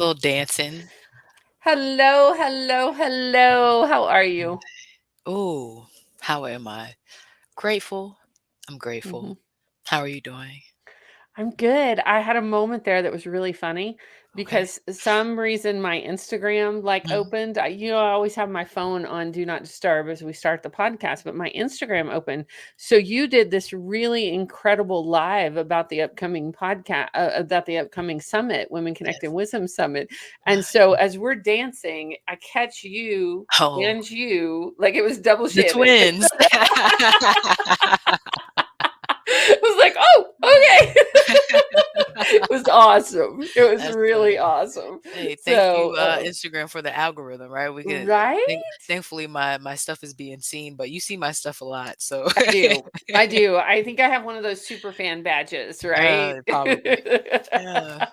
little dancing. Hello, hello, hello. How are you? Oh, how am I? Grateful. I'm hmm grateful. How are you doing? I'm good. I had a moment there that was really funny Okay. because some reason my Instagram Mhm. opened. I always have my phone on do not disturb as we start the podcast, but my Instagram opened. So you did this really incredible live about the upcoming podcast, about the upcoming summit, Women Connecting Yes. Wisdom Summit. And so as we're dancing, I catch you Oh, and you like it was double the Shannon. twins. I was like, oh, okay. It was awesome. It was That's really funny. awesome. Hey, thank you, So, Instagram, for the algorithm, right? We could right? thankfully my stuff is being seen, but you see my stuff a lot, so I do. I do. I think I have one of those super fan badges, right? probably. Yeah.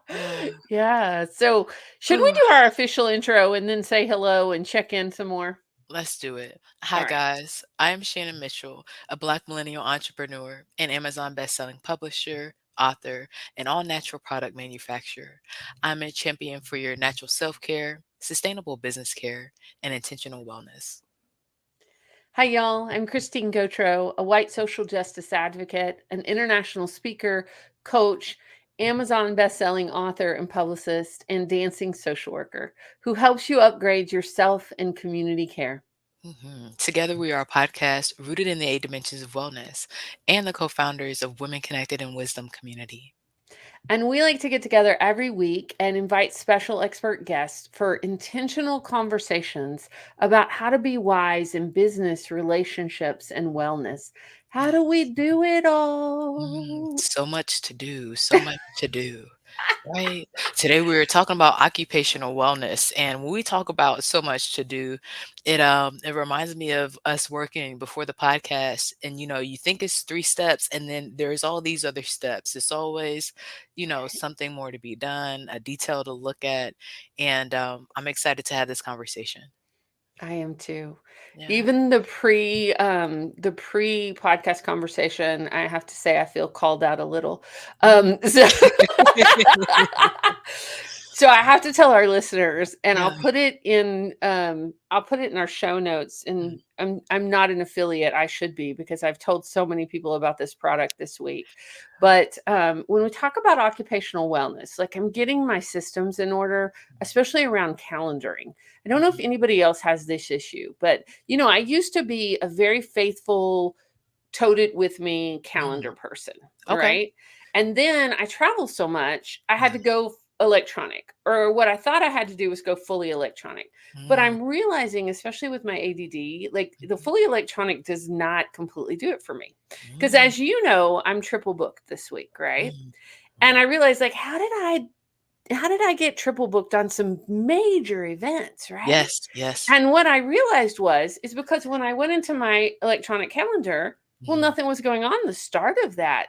Yeah. Yeah. So, should we do our official intro and then say hello and check in some more? Let's do it. All Hi, right. guys. I am Shannon Mitchell, a Black millennial entrepreneur and Amazon bestselling publisher, author, and all natural product manufacturer. I'm a champion for your natural self care, sustainable business care, and intentional wellness. Hi, y'all. I'm Christine Gautreaux, a white social justice advocate, an international speaker, coach, Amazon bestselling author and publicist, and dancing social worker who helps you upgrade your self and community care. Together, we are a podcast rooted in the 8 dimensions of wellness and the co founders of Women Connected in Wisdom community. And we like to get together every week and invite special expert guests for intentional conversations about how to be wise in business, relationships, and wellness. How do we do it all? So much to do, so much to do. Right. Today we were talking about occupational wellness, and when we talk about so much to do, it reminds me of us working before the podcast, and you think it's 3 steps, and then there's all these other steps. It's always, something more to be done, a detail to look at, and I'm excited to have this conversation. I am too. Yeah. Even the pre podcast conversation, I have to say I feel called out a little. Mm. So so I have to tell our listeners, and Yeah. I'll put it in our show notes. Mm. And I'm not an affiliate. I should be because I've told so many people about this product this week. But when we talk about occupational wellness, like I'm getting my systems in order, especially around calendaring. I don't know if Mhm. anybody else has this issue, but I used to be a very faithful, tote it with me calendar Mm. person, Okay. right? And then I travel so much, I had to Mm. go electronic, or what I thought I had to do was go fully electronic. But Mm. I'm realizing, especially with my ADD, like the fully electronic does not completely do it for me. Because Mm. as you know, I'm triple booked this week, right? Mm. And Mm. I realized, like, how did I get triple booked on some major events, right? Yes. Yes. And what I realized is because when I went into my electronic calendar, well, Mhm. nothing was going on the start of that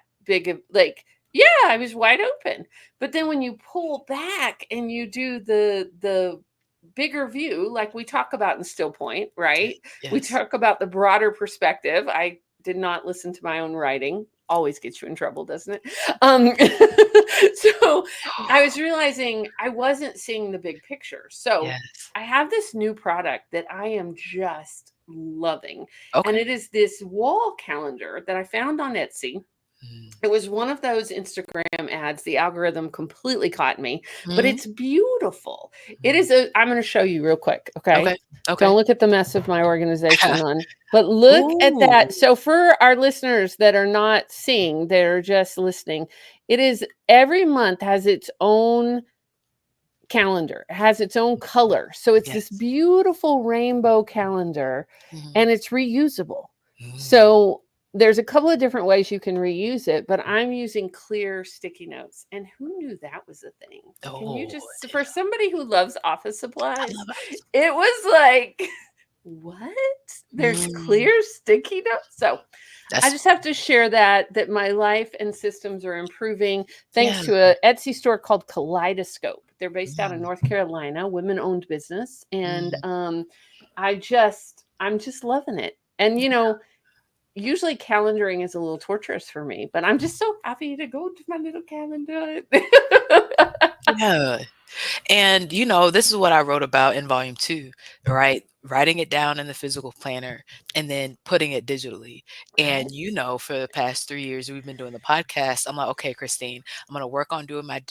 like, yeah, I was wide open. But then when you pull back and you do the bigger view, like we talk about in Still Point, Yes. right? We Yes. talk about the broader perspective. I did not listen to my own writing. Always gets you in trouble, doesn't it? So I was realizing I wasn't seeing the big picture. So Yes. I have this new product that I am just loving. And Okay. it is this wall calendar that I found on Etsy. Mm. It was one of those Instagram ads. The algorithm completely caught me, but Mhm. it's beautiful. Mm. I'm going to show you real quick. Okay. Okay. Okay. Don't look at the mess of my organization on, but look at Ooh. that. So, for our listeners that are not seeing, they're just listening, it is every month has its own calendar. It has its own color. So it's this Yes. beautiful rainbow calendar Mhm. and it's reusable. Mm. So there's a couple of different ways you can reuse it, but I'm using clear sticky notes. And who knew that was a thing? Can you Oh, just, yeah. for somebody who loves office I supplies, love it. it was like, what? There's Mm. clear sticky notes. So I That's just have to share that my life and systems are improving yeah. thanks to a Etsy store called Kaleidoscope. They're based out of Mm. North Carolina, women-owned business, and Mm. I'm just loving it. And usually calendaring is a little torturous for me, but I'm just so happy to go to my little calendar. Yeah. And, this is what I wrote about in volume 2, right? Writing it down in the physical planner and then putting it digitally. Right? And, for the past 3 years, we've been doing the podcast. I'm like, okay, Christine, I'm going to work on doing my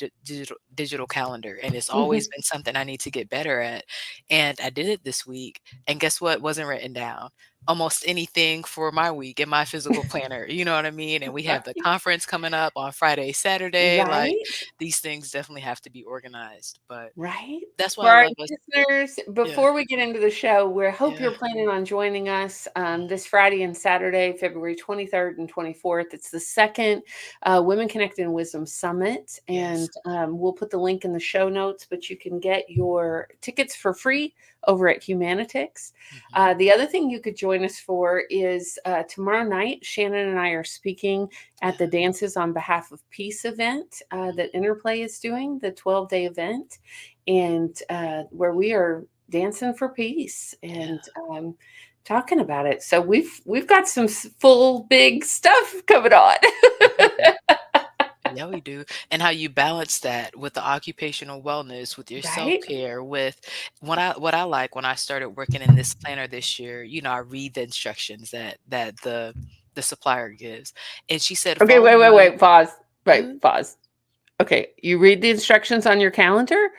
digital calendar. And it's always Mhm. been something I need to get better at. And I did it this week. And guess what? Wasn't written down. Almost anything for my week in my physical planner. You know what I mean? And we have the Right? conference coming up on Friday, Saturday. Like, Right? these things definitely have to be organized, but Right? that's why For I our love us. listeners, Yeah, before we get into the show, we hope yeah. you're planning on joining us Mhm, this Friday and Saturday, February 23rd and 24th. It's the second Women Connected in Wisdom Summit, and yes. we'll put the link in the show notes, but you can get your tickets for free over at Humanitix. Mhm, The other thing you could join us for is tomorrow night, Shannon and I are speaking yeah, at the Dances on Behalf of Peace event mhm, that Interplay is doing, the 12-day event, and where we are dancing for peace yeah, and talking about it. So we've got some full big stuff coming on. mhm. Yeah, we do. And how you balance that with the occupational wellness, with your Right? self-care, with what I like when I started working in this planner this year, I read the instructions that the supplier gives. And she said, Okay, fall wait, in wait, love. wait, pause. Mhm. Wait, pause. Okay, you read the instructions on your calendar?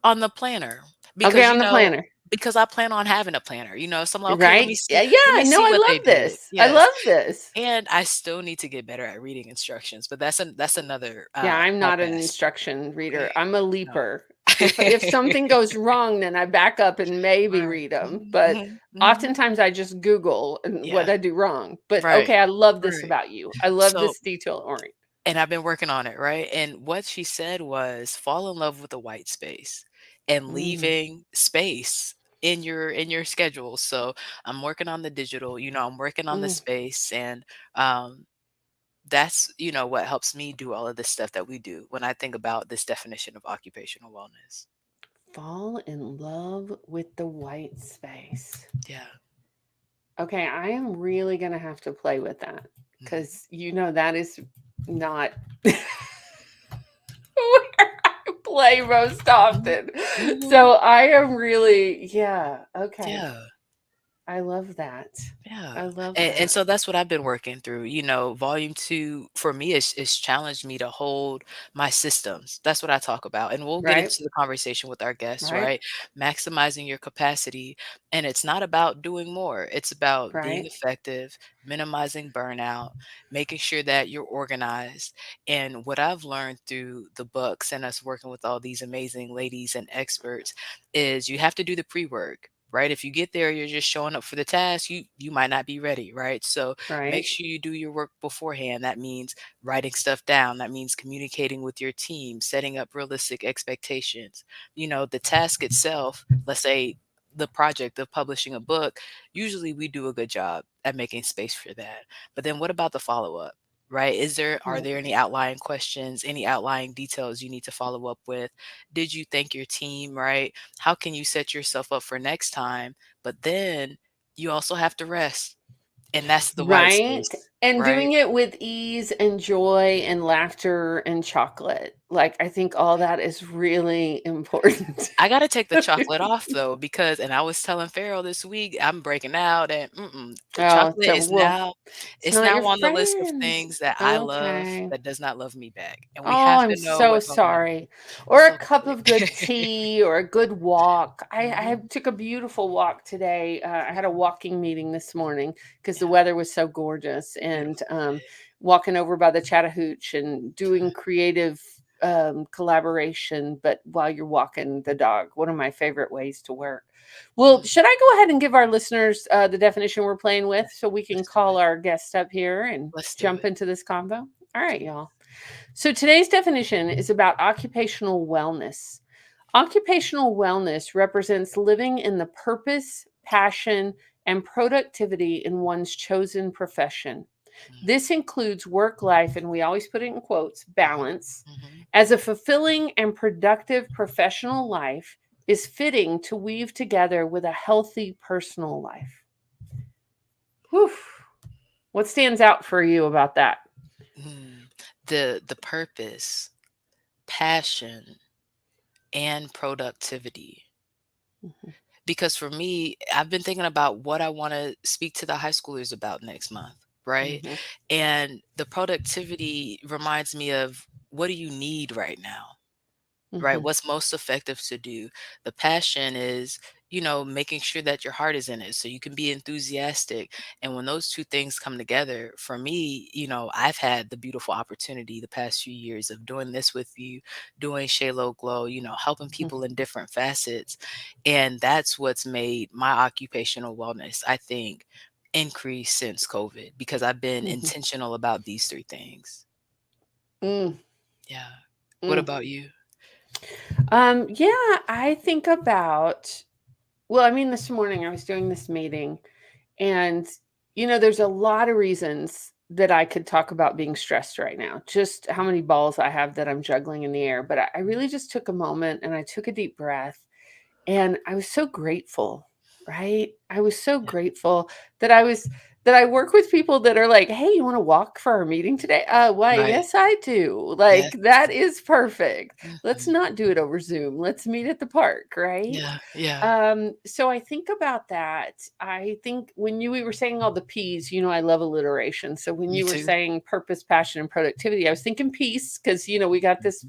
On the planner, Okay, because, on the planner. because I plan on having a planner, so I'm like, "Okay, Right? Yeah, let yeah, me no, see I what they love did." this. I Yes, love this. and I still need to get better at reading instructions, but that's another, Yeah, I'm not an podcast. instruction reader. Okay, I'm a no. leaper. If something goes wrong, then I back up and maybe Right. read them. Mhm, But mhm, mhm. oftentimes I just Google and what Yeah, I do wrong. But right, okay, I love this right. about you. I love So this detail orient. and I've been working on it, right? And what she said was fall in love with the white space and Mm, leaving space in your schedule. So I'm working on the digital, I'm working on the mm. space, and um that's what helps me do all of this stuff that we do when I think about this definition of occupational wellness. Fall in love with the white space. Yeah. Okay, I am really going to have to play with that Mhm. because that is not where I play most Mhm. often. Mhm. So I am really, yeah, okay. Yeah. I love that. Yeah, I love and that. so that's what I've been working through. Volume 2 for me is challenged me to hold my systems. That's what I talk about, and we'll get Right? into the conversation with our guests, Right? right? Maximizing your capacity, and it's not about doing more. It's about being Right? effective, minimizing burnout, making sure that you're organized. And what I've learned through the books and us working with all these amazing ladies and experts is you have to do the pre-work. Right? If you get there, you're just showing up for the task, you might not be ready, right? So make Right? sure you do your work beforehand. That means writing stuff down. That means communicating with your team, setting up realistic expectations. The task itself, let's say the project of publishing a book, usually we do a good job at making space for that. But then what about the follow-up? Right? Are Right. there any outlying questions, any outlying details you need to follow up with? Did you thank your team, right? How can you set yourself up for next time? But then you also have to rest, and that's the white Right? space, And right? doing it with ease and joy and laughter and chocolate. Like, I think all that is really important. I gotta take the chocolate off though, because and I was telling Pharaoh this week, I'm breaking out and the Oh, chocolate so is well, now it's it's not now your on the list of friend. things that I love Okay. that does not love me back. And we Oh, have I'm to know so what boundaries. sorry. Or It's a cup of good okay. tea or a good walk. I Mhm. took a beautiful walk today. I had a walking meeting this morning because the Yeah, weather was so gorgeous, and beautiful day. walking over by the Chattahoochee and doing creative collaboration, but while you're walking the dog, one of my favorite ways to work. Well, Mm, should I go ahead and give our listeners the definition we're playing with so we can let's do call it. our guest up here and Let's do jump it. into this combo? All right, y'all. So today's definition is about occupational wellness. Occupational wellness represents living in the purpose, passion, and productivity in one's chosen profession. Mm, This includes work life, and we always put it in quotes, mhm, balance, mhm. as a fulfilling and productive professional life is fitting to weave together with a healthy personal life. Whew. What stands out for you about that? Mm. The purpose. passion and productivity. Mhm, Because for me, I've been thinking about what I want to speak to the high schoolers about next month, right? mhm, And the productivity reminds me of, what do you need right now? Right? mhm, What's most effective to do? The passion is, making sure that your heart is in it so you can be enthusiastic. And when those two things come together, for me, I've had the beautiful opportunity the past few years of doing this with you, doing Shalo Glow, helping mhm, people in different facets. And that's what's made my occupational wellness, I think, increase since COVID, because I've been mhm. intentional about these three things. Mm, Yeah. What mm. about you? Yeah, I think about, well, I mean, this morning I was doing this meeting, and, there's a lot of reasons that I could talk about being stressed right now, just how many balls I have that I'm juggling in the air. But I really just took a moment and I took a deep breath. And I was so grateful, right? I was so Yeah. grateful that I work with people that are like, "Hey, you wanna walk for our meeting today?" Why, Right. yes, I do. Yes. Like, that is perfect. Let's Mhm. not do it over Zoom. Let's meet at the park, right? Yeah, yeah. So I think about that. I think when we were saying all the P's, I love alliteration. So when Me you were too. saying purpose, passion, and productivity, I was thinking peace because we got this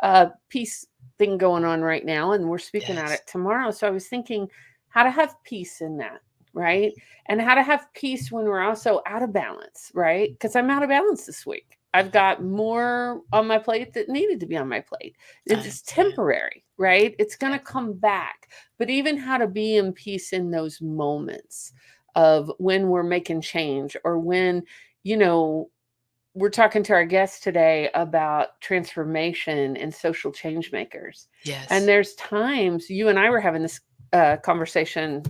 Mhm. peace thing going on right now, and we're speaking at Yes. it tomorrow. So I was thinking how to have peace in that, right? And how to have peace when we're also out of balance, right? Because I'm out of balance this week. I've Mhm. got more on my plate that needed to be on my plate. I It's understand. temporary, right? It's going to Yes. come back. But even how to be in peace in those moments of when we're making change, or when, you know, we're talking to our guest today about transformation and social change makers. And Yes. there's times, you and I were having this conversation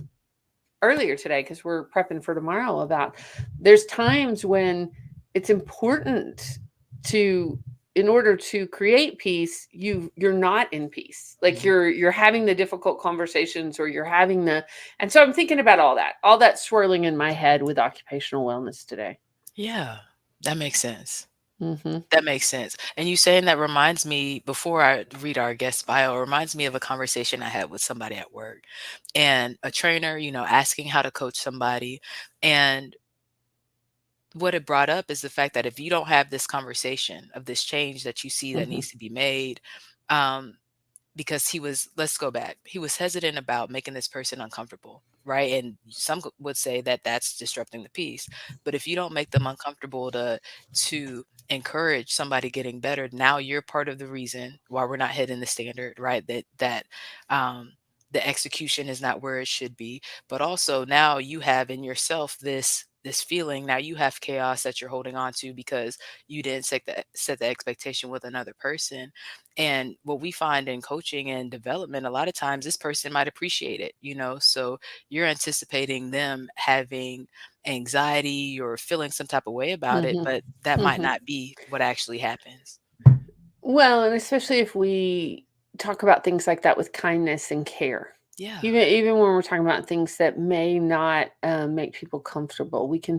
earlier today because we're prepping for tomorrow, about there's times when it's important to, in order to create peace, you're not in peace, like Mhm. you're having the difficult conversations, or you're having the, and so I'm thinking about all that swirling in my head with occupational wellness today. Yeah, that makes sense. Hmm. That makes sense. And you saying that reminds me, before I read our guest bio, it reminds me of a conversation I had with somebody at work, and a trainer, asking how to coach somebody. And what it brought up is the fact that if you don't have this conversation of this change that you see that Hmm. needs to be made, um, because let's go back, he was hesitant about making this person uncomfortable, right? And some would say that that's disrupting the peace. But if you don't make them uncomfortable to encourage somebody getting better, now you're part of the reason why we're not hitting the standard, right? Um the execution is not where it should be. But also now you have in yourself this feeling, now you have chaos that you're holding on to because you didn't set the expectation with another person. And what we find in coaching and development, a lot of times this person might appreciate it, so you're anticipating them having anxiety or feeling some type of way about it, Hmm. but that might Hmm. not be what actually happens. Well, and especially if we talk about things like that with kindness and care. Yeah, Even when we're talking about things that may not make people comfortable, we can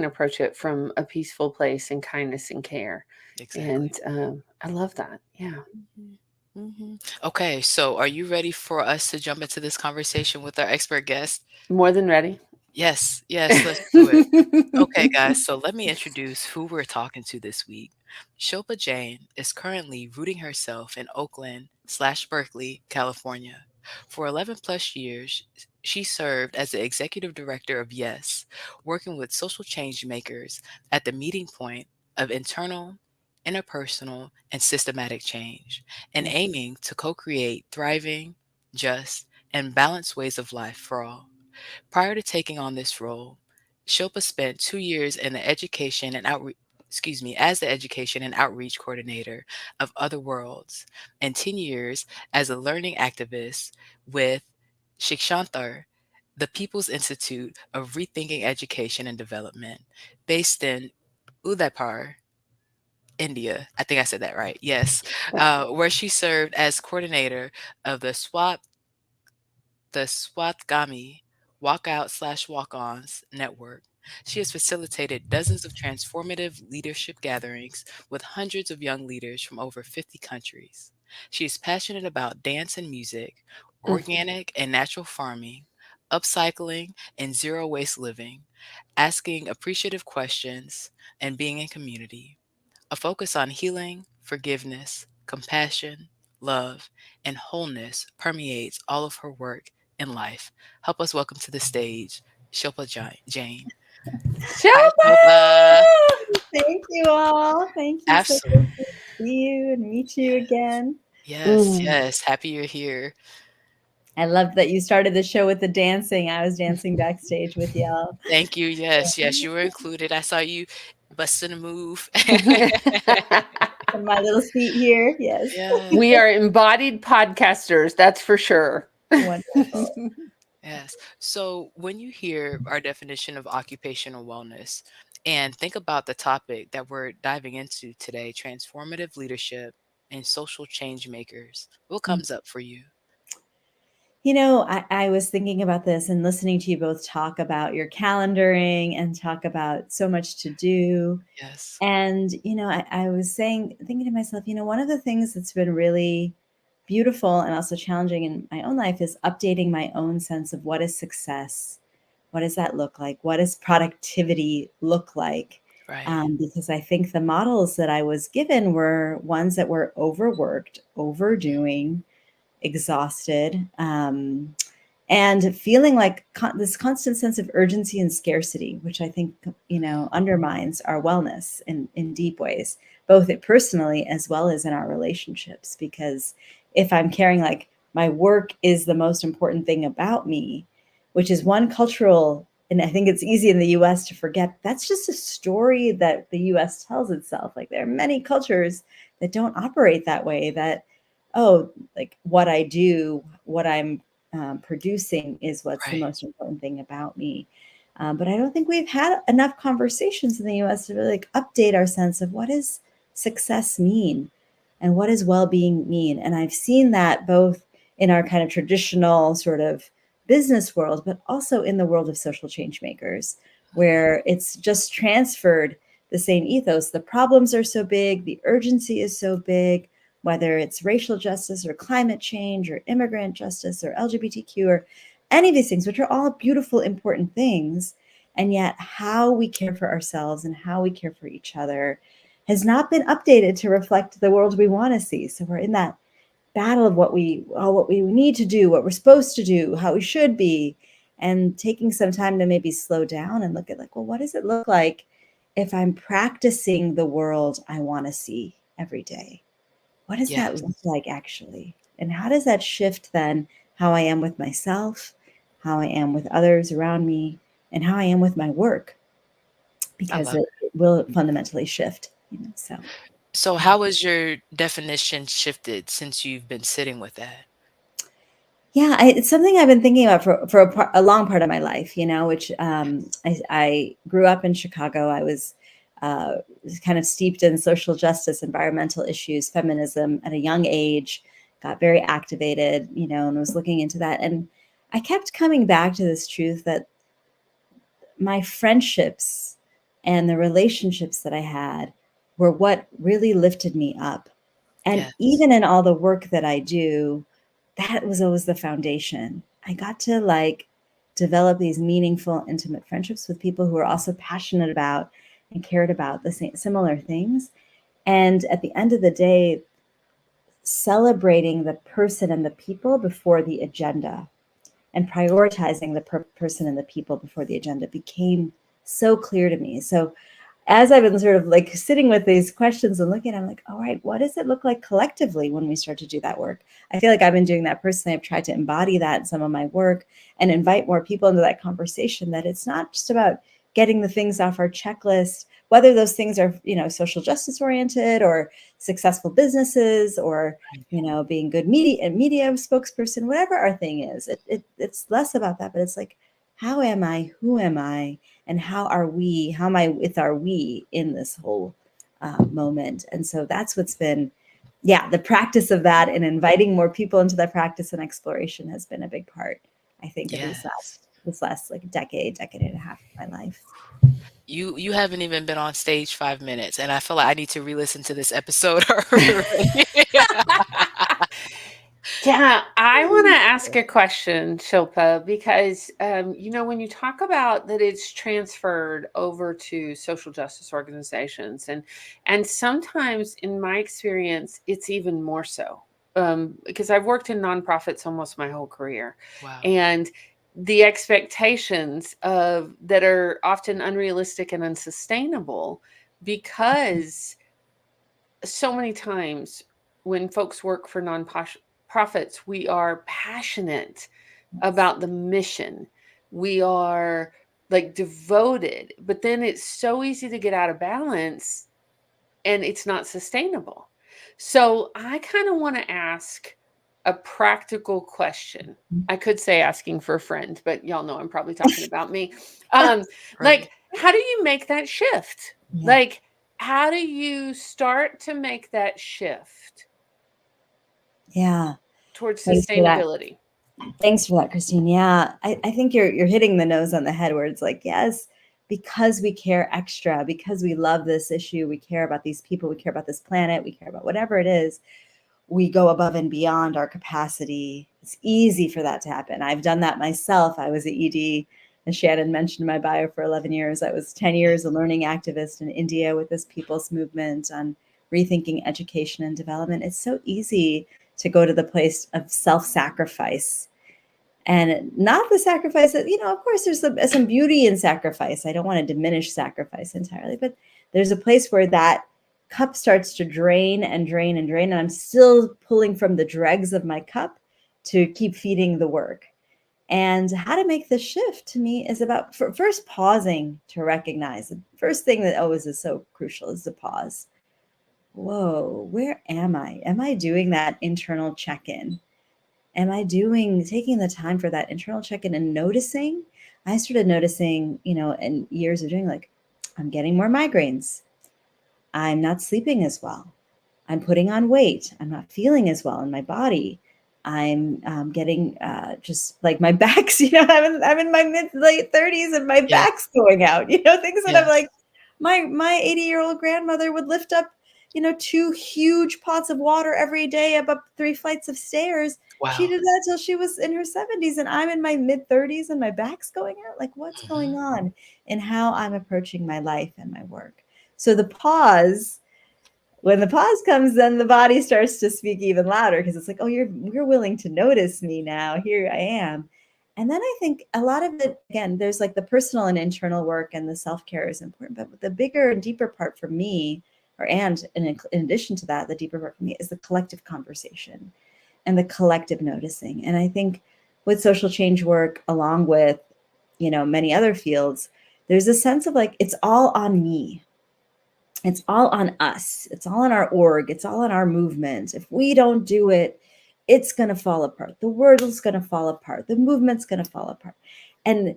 approach it from a peaceful place and kindness and care. exactly. And I love that. Yeah, Mhm. Okay, so are you ready for us to jump into this conversation with our expert guest? more than ready. Yes, yes, let's do it. Okay, guys, so let me introduce who we're talking to this week. Shilpa Jain is currently rooting herself in Oakland/Berkeley, California. For 11 plus years, she served as the executive director of Yes, working with social change makers at the meeting point of internal, interpersonal, and systematic change, and aiming to co create thriving, just, and balanced ways of life for all. Prior to taking on this role, Shilpa spent 2 years in the education and outreach. Excuse me, as the education and outreach coordinator of Other Worlds, and 10 years as a learning activist with Shikshantar, the People's Institute of Rethinking Education and Development, based in Udaipur, India. I think I said that right. Yes, where she served as coordinator of the Swatgami Walkout/Walk Ons Network. She has facilitated dozens of transformative leadership gatherings with hundreds of young leaders from over 50 countries. She is passionate about dance and music, Mm. organic and natural farming, upcycling, and zero waste living, asking appreciative questions, and being in community. A focus on healing, forgiveness, compassion, love, and wholeness permeates all of her work and life. Help us welcome to the stage Shilpa Jain. Hi, Shilpa! Shilpa. Thank you all. Thank you. So Absolutely. good to see you and meet you again. Yes, Mm. yes. Happy you're here. I love that you started the show with the dancing. I was dancing backstage with y'all. Thank you. Yes, yes, you were included. I saw you busting a move. From my little seat here. Yes. Yeah, We are embodied podcasters, that's for sure. Wonderful. yes. So when you hear our definition of occupational wellness and think about the topic that we're diving into today, transformative leadership and social change makers, what comes up for you? I was thinking about this and listening to you both talk about your calendaring and talk about so much to do. Yes. And, I was thinking to myself, one of the things that's been really beautiful and also challenging in my own life is updating my own sense of what is success. What does that look like? What does productivity look like? Right. Because I think the models that I was given were ones that were overworked, overdoing, exhausted, and feeling like this constant sense of urgency and scarcity, which I think undermines our wellness in deep ways, both personally as well as in our relationships. Because if I'm carrying like my work is the most important thing about me, which is one cultural, and I think it's easy in the U.S. to forget that's just a story that the U.S. tells itself. Like there are many cultures that don't operate that way. That like what I do, what I'm producing is what's the Right. most important thing about me. But I don't think we've had enough conversations in the US to really like update our sense of what does success mean and what does well-being mean. And I've seen that both in our kind of traditional sort of business world, but also in the world of social change makers, where it's just transferred the same ethos. The problems are so big, the urgency is so big, whether it's racial justice or climate change or immigrant justice or LGBTQ or any of these things, which are all beautiful, important things. And yet, how we care for ourselves and how we care for each other has not been updated to reflect the world we want to see. So we're in that battle of what we need to do, what we're supposed to do, how we should be, and taking some time to maybe slow down and look at like, well, what does it look like if I'm practicing the world I want to see every day? What does that Yes. look like actually? And how does that shift then how I am with myself, how I am with others around me, and how I am with my work? I Because love it will fundamentally shift. So So how has your definition shifted since you've been sitting with that? yeah, it's something I've been thinking about for a long part of my life, which I grew up in Chicago. I was uh, kind of steeped in social justice, environmental issues, feminism at a young age, got very activated, and was looking into that. And I kept coming back to this truth that my friendships and the relationships that I had were what really lifted me up. And Yes. even in all the work that I do, that was always the foundation. I got to like develop these meaningful, intimate friendships with people who are also passionate about and cared about the same similar things. And at the end of the day, celebrating the person and the people before the agenda and prioritizing the person and the people before the agenda became so clear to me. So as I've been sort of like sitting with these questions and looking, I'm like, all right, what does it look like collectively when we start to do that work? I feel like I've been doing that personally. I've tried to embody that in some of my work and invite more people into that conversation, that it's not just about getting the things off our checklist, whether those things are, social justice oriented or successful businesses or, being good media spokesperson, whatever our thing is. It's less about that, but it's like, how am I? Who am I? And how are we? How am I with our we in this whole moment? And so that's what's been, yeah, the practice of that and inviting more people into that practice and exploration has been a big part, I think, of these Yes. last this last like decade and a half of my life. You haven't even been on stage 5 minutes, and I feel like I need to re-listen to this episode already. Yeah, I want to ask a question, Shilpa, because when you talk about that it's transferred over to social justice organizations, and sometimes in my experience, it's even more so. Because I've worked in nonprofits almost my whole career, Wow. and the expectations of that are often unrealistic and unsustainable because so many times when folks work for nonprofits, we are passionate about the mission. We are like devoted, but then it's so easy to get out of balance and it's not sustainable. So I kind of want to ask a practical question. I could say asking for a friend, but y'all know I'm probably talking about me. Um, Right. like, how do you make that shift? Yeah. Like, how do you start to make that shift Yeah. towards Thanks for that. sustainability? Thanks for that, Christine. Yeah, I think you're hitting the nose on the head where it's like, yes, because we care extra, because we love this issue, we care about these people, we care about this planet, we care about whatever it is, we go above and beyond our capacity. It's easy for that to happen. I've done that myself. I was an ED, as Shannon mentioned in my bio, for 11 years. I was 10 years a learning activist in India with this people's movement on rethinking education and development. It's so easy to go to the place of self-sacrifice, and not the sacrifice that, of course, there's some beauty in sacrifice. I don't want to diminish sacrifice entirely, but there's a place where that cup starts to drain and drain and drain, and I'm still pulling from the dregs of my cup to keep feeding the work. And how to make the shift, to me, is about first pausing to recognize. The first thing that always is so crucial is to pause. Whoa, where am I? Am I doing that internal check-in? Am I taking the time for that internal check-in and noticing? I started noticing, in years of doing, like, I'm getting more migraines. I'm not sleeping as well. I'm putting on weight. I'm not feeling as well in my body. I'm getting just like my back's, I'm in my mid late 30s and my Yeah. back's going out, things that I'm Yes. like, my 80-year-old grandmother would lift up, 2 huge pots of water every day up 3 flights of stairs. She Wow. did that till she was in her 70s, and I'm in my mid 30s and my back's going out. Like, what's going Mhm. on in how I'm approaching my life and my work? So the pause, when the pause comes, then the body starts to speak even louder, because it's like, oh, you're willing to notice me now. Here I am. And then I think a lot of it, again, there's like the personal and internal work, and the self-care is important. But the bigger and deeper part for me, and in addition to that, the deeper part for me is the collective conversation and the collective noticing. And I think with social change work, along with, many other fields, there's a sense of like, it's all on me. It's all on us. It's all on our org. It's all on our movement. If we don't do it, it's going to fall apart. The world's going to fall apart. The movement's going to fall apart. And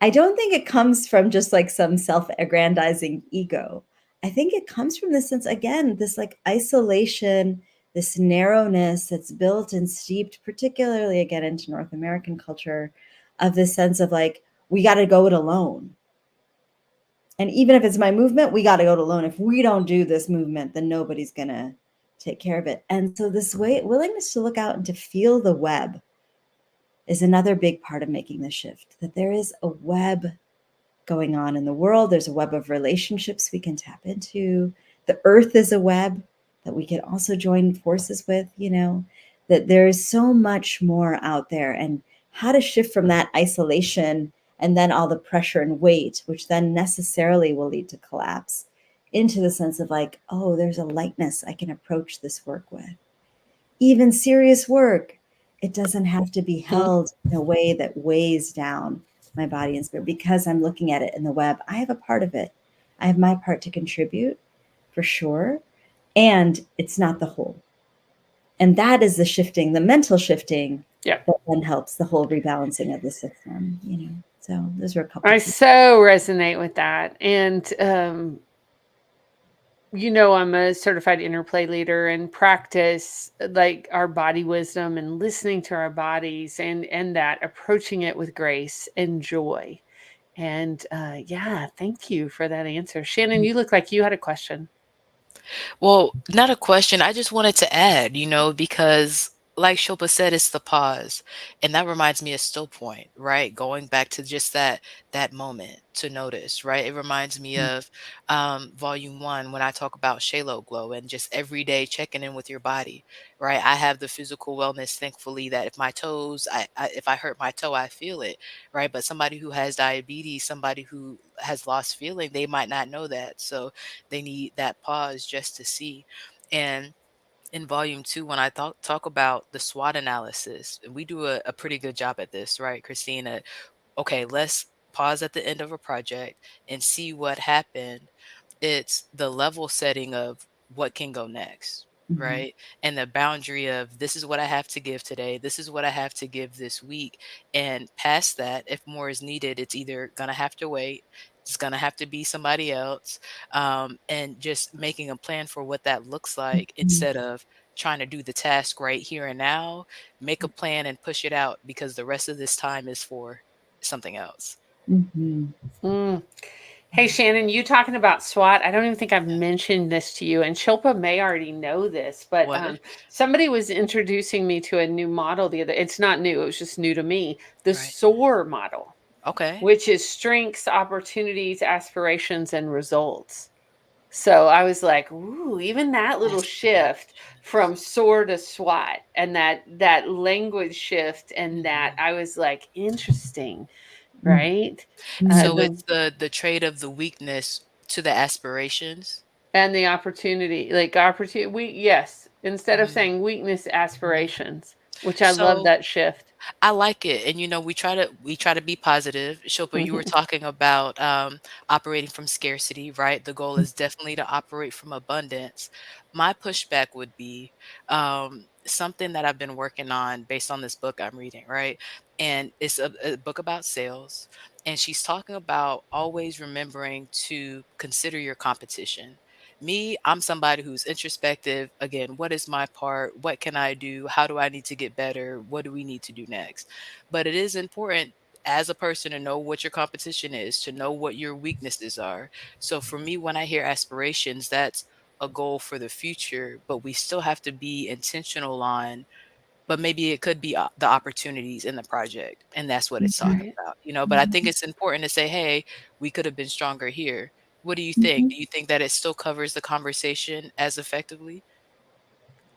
I don't think it comes from just like some self-aggrandizing ego. I think it comes from this sense, again, this like isolation, this narrowness that's built and steeped, particularly again into North American culture, of this sense of like, we got to go it alone. And even if it's my movement, we got to go it alone. If we don't do this movement, then nobody's going to take care of it. And so this willingness to look out and to feel the web is another big part of making the shift, that there is a web going on in the world. There's a web of relationships we can tap into. The earth is a web that we can also join forces with, that there is so much more out there, and how to shift from that isolation and then all the pressure and weight, which then necessarily will lead to collapse, into the sense of like, oh, there's a lightness I can approach this work with. Even serious work, it doesn't have to be held in a way that weighs down my body and spirit, because I'm looking at it in the web. I have a part of it. I have my part to contribute, for sure. And it's not the whole. And that is the shifting, the mental shifting, Yeah. that then helps the whole rebalancing of the system, So those are a couple I pieces. so resonate with that. And I'm a certified interplay leader and practice like our body wisdom and listening to our bodies and that approaching it with grace and joy. And yeah, thank you for that answer. Shannon, you look like you had a question. Well, not a question. I just wanted to add, because like Shilpa said, it's the pause. And that reminds me of still point, right? Going back to just that moment to notice, right? It reminds me of volume one when I talk about Shalo glow and just every day checking in with your body, right? I have the physical wellness, thankfully, that if my toes, if I hurt my toe, I feel it, right? But somebody who has diabetes, somebody who has lost feeling, they might not know that. So they need that pause just to see. And in volume two, when I talk about the SWOT analysis, we do a pretty good job at this, right, Christina? Okay, let's pause at the end of a project and see what happened. It's the level setting of what can go next, Mhm. right? And the boundary of this is what I have to give today. This is what I have to give this week. And past that, if more is needed, it's either going to have to wait, it's going to have to be somebody else. And just making a plan for what that looks like Mhm. instead of trying to do the task right here and now. Make a plan and push it out because the rest of this time is for something else. Mhm. Mm. Hey, Shannon, you talking about SWOT? I don't even think I've mentioned this to you, and Shilpa may already know this, but What? somebody was introducing me to a new model the other. It's not new; it was just new to me. The Right. SOAR model, Okay. which is strengths, opportunities, aspirations, and results. So I was like, "Ooh, even that little shift from Aspirations. SOAR to SWAT, and that language shift, and that Mhm. I was like, interesting, Mhm. right?" So The it's the trait of the weakness to the aspirations? And the opportunity, like opportunity, we yes, instead of Mhm, saying weakness, mhm. aspirations, which I love So that shift. I like it, and we try to be positive. Shilpa, you were Mhm. talking about operating from scarcity, right? The goal is definitely to operate from abundance. My pushback would be something that I've been working on based on this book I'm reading, right? And it's a book about sales, and she's talking about always remembering to consider your competition. Me, I'm somebody who's introspective. Again, what is my part? What can I do? How do I need to get better? What do we need to do next? But it is important as a person to know what your competition is, to know what your weaknesses are. So for me, when I hear aspirations, that's a goal for the future, but we still have to be intentional on, but maybe it could be the opportunities in the project. And that's what it's talking Right. about. But I think it's important to say, hey, we could have been stronger here. What do you think? Mhm. Do you think that it still covers the conversation as effectively?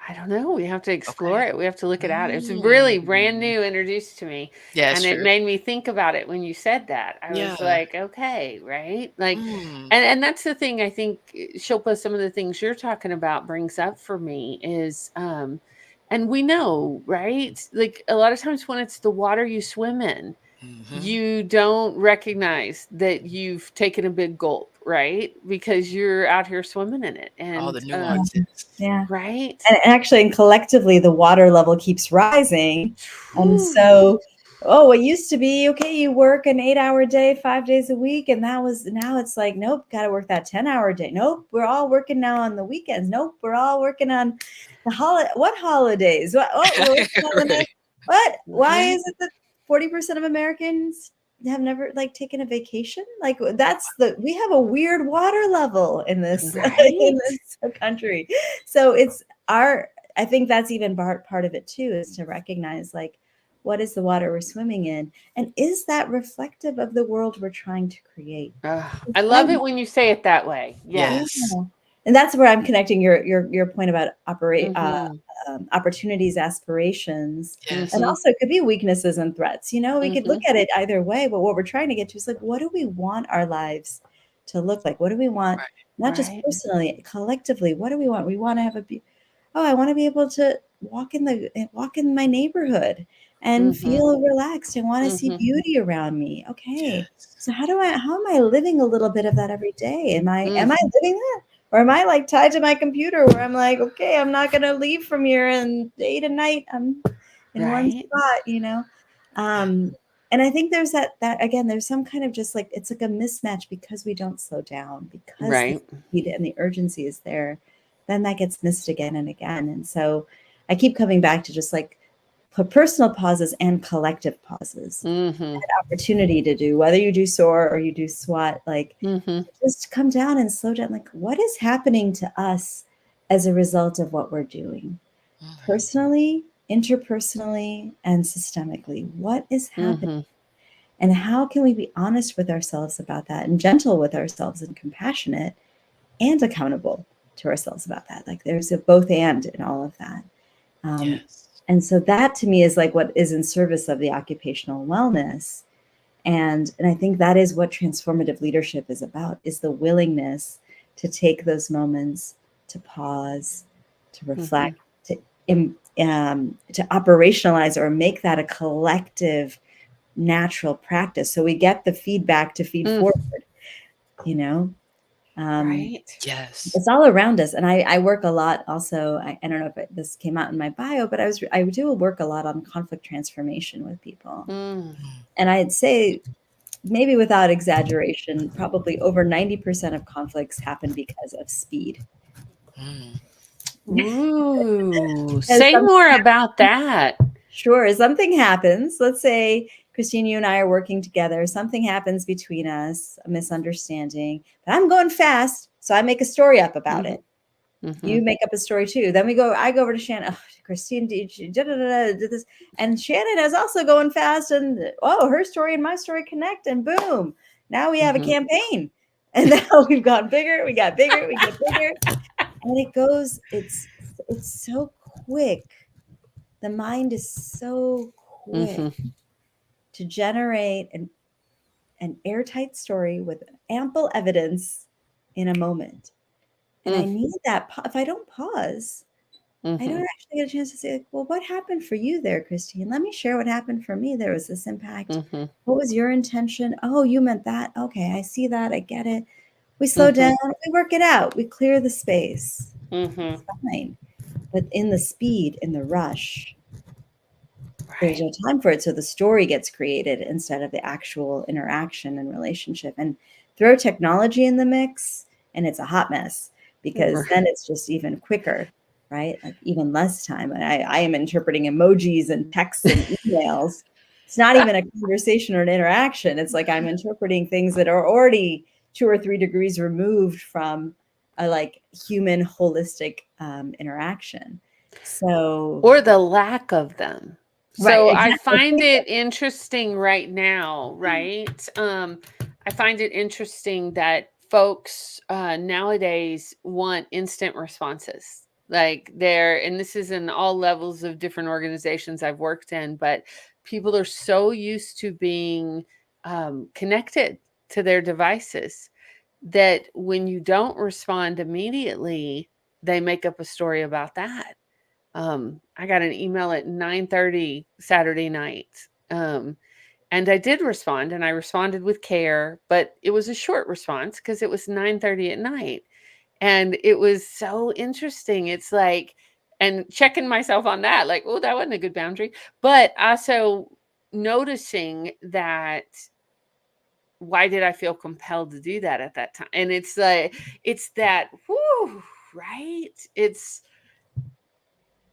I don't know. We have to explore Okay. it. We have to look it out. It's really brand Mm. new, introduced to me. Yeah, it's And it true. made me think about it when you said that. I was Yeah. like, okay, right? Like, Mm. and that's the thing I think, Shilpa, some of the things you're talking about brings up for me is, and we know, right? Like a lot of times when it's the water you swim in, Mhm. you don't recognize that you've taken a big gulp, right? Because you're out here swimming in it. All the And Yeah. nuances. Yeah. right? And actually, and collectively, the water level keeps rising. And Whew. so, oh, it used to be okay, you work an 8 hour day, 5 days a week. And that was now it's like, nope, got to work that 10 hour day. Nope, we're all working now on the weekends. Nope, we're all working on the holiday. What holidays? What? Oh, we're working on the Right. next. What? Why Right? is it that 40% of Americans have never like taken a vacation? Like that's we have a weird water level in this in Right? this country. So it's our I think that's even part of it too, is to recognize like what is the water we're swimming in, and is that reflective of the world we're trying to create? I love it when you say it that way. Yeah. Yes. Yes. And that's where I'm connecting your point about Mhm. opportunities, aspirations, and Yes. Mhm. also it could be weaknesses and threats. We could look Mhm. at it either way, but what we're trying to get to is like, what do we want our lives to look like? What do we want, Right. not just Right. personally, collectively? What do we want? We want to have oh, I want to be able to walk in my neighborhood and Mhm. feel relaxed. I want to see Mhm. beauty around me. Okay. Yes. So how am I living a little bit of that every day? Am Mm. I living that? Or am I like tied to my computer where I'm like, okay, I'm not gonna leave from here and day to night I'm in one Right? spot. Yeah. Um, And I think there's that again, there's some kind of just like it's like a mismatch because we don't slow down, because the Right. speed and the urgency is there, then that gets missed again and again. And so I keep coming back to just like put personal pauses and collective pauses. Mm-hmm. That opportunity to do, whether you do SOAR or you do SWAT, like Mm-hmm. just come down and slow down. Like, what is happening to us as a result of what we're doing? Mhm. Personally, interpersonally, and systemically. What is happening? Mm-hmm. And how can we be honest with ourselves about that and gentle with ourselves and compassionate and accountable to ourselves about that? Like there's a both and in all of that. Um, Yes. and so that to me is like what is in service of the occupational wellness. And I think that is what transformative leadership is about, is the willingness to take those moments, to pause, to Mm-hmm. reflect, to operationalize or make that a collective natural practice. So we get the feedback to feed Mm. forward, you know? Um, Right. Yes. it's all around us. And I work a lot also. I don't know if this came out in my bio, but I do work a lot on conflict transformation with people. Mm. Mm. And I'd say, maybe without exaggeration, probably over 90% of conflicts happen because of speed. Mm. Ooh, Because say more about that. sure, something happens. Let's say, Christine, you and I are working together. Something happens between us, a misunderstanding, but I'm going fast. So I make a story up about Mm-hmm. it. Mm-hmm. You make up a story too. Then I go over to Shannon. Oh, Christine did this. And Shannon is also going fast. And oh, her story and my story connect. And boom, now we have a Mm-hmm. campaign. And now we've gone bigger. We got bigger. We get bigger. And it goes, it's so quick. The mind is so quick Mm-hmm. to generate an airtight story with ample evidence in a moment. And I Mm. need that. If I don't pause, I don't Mm-hmm. actually get a chance to say, like, well, what happened for you there, Christine? Let me share what happened for me. There was this impact. Mm-hmm. What was your intention? Oh, you meant that. Okay, I see that. I get it. We slow Mm-hmm. down, we work it out, we clear the space. Mm-hmm. It's fine. But in the speed, in the rush, there's Right. no time for it. So the story gets created instead of the actual interaction and relationship. And throw technology in the mix, and it's a hot mess because Right. then it's just even quicker, right? Like even less time. And I am interpreting emojis and texts and emails. It's not even a conversation or an interaction. It's like I'm interpreting things that are already 2 or 3 degrees removed from a like human holistic interaction. So, Or the lack of them. right, So I exactly. find it interesting right now, right? I find it interesting that folks nowadays want instant responses. Like they're, and this is in all levels of different organizations I've worked in, but people are so used to being connected to their devices that when you don't respond immediately, they make up a story about that. I got an email at 9:30 Saturday night. And I did respond and I responded with care, but it was a short response because it was 9:30 at night. And it was so interesting. It's like, and checking myself on that, like, oh, that wasn't a good boundary. But also noticing that, why did I feel compelled to do that at that time? And it's like, it's that, whoo, right? It's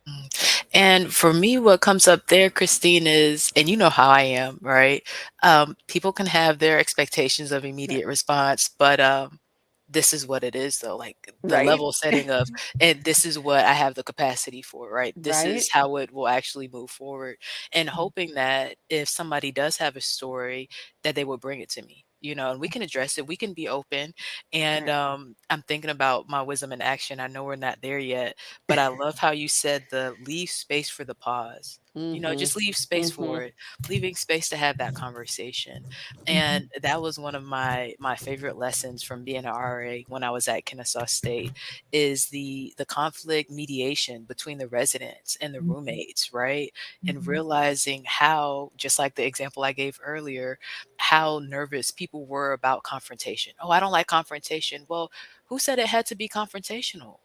Mm. And for me, what comes up there, Christine, is, and you know how I am, right? People can have their expectations of immediate response, but this is what it is, though. Like the right. level setting of, and this is what I have the capacity for, right? This is Right. how it will actually move forward. And hoping that if somebody does have a story, that they will bring it to me. You know, and we can address it. We can be open. And Right. I'm thinking about my wisdom in action. I know we're not there yet, but I love how you said the leave space for the pause. You know, Mhm. just leave space for Mhm. it, leaving space to have that conversation. Mhm. And that was one of my favorite lessons from being an RA when I was at Kennesaw State, is the conflict mediation between the residents and the Mhm. roommates, right? And Mhm. realizing how, just like the example I gave earlier, how nervous people were about confrontation. Oh, I don't like confrontation. Well, who said it had to be confrontational?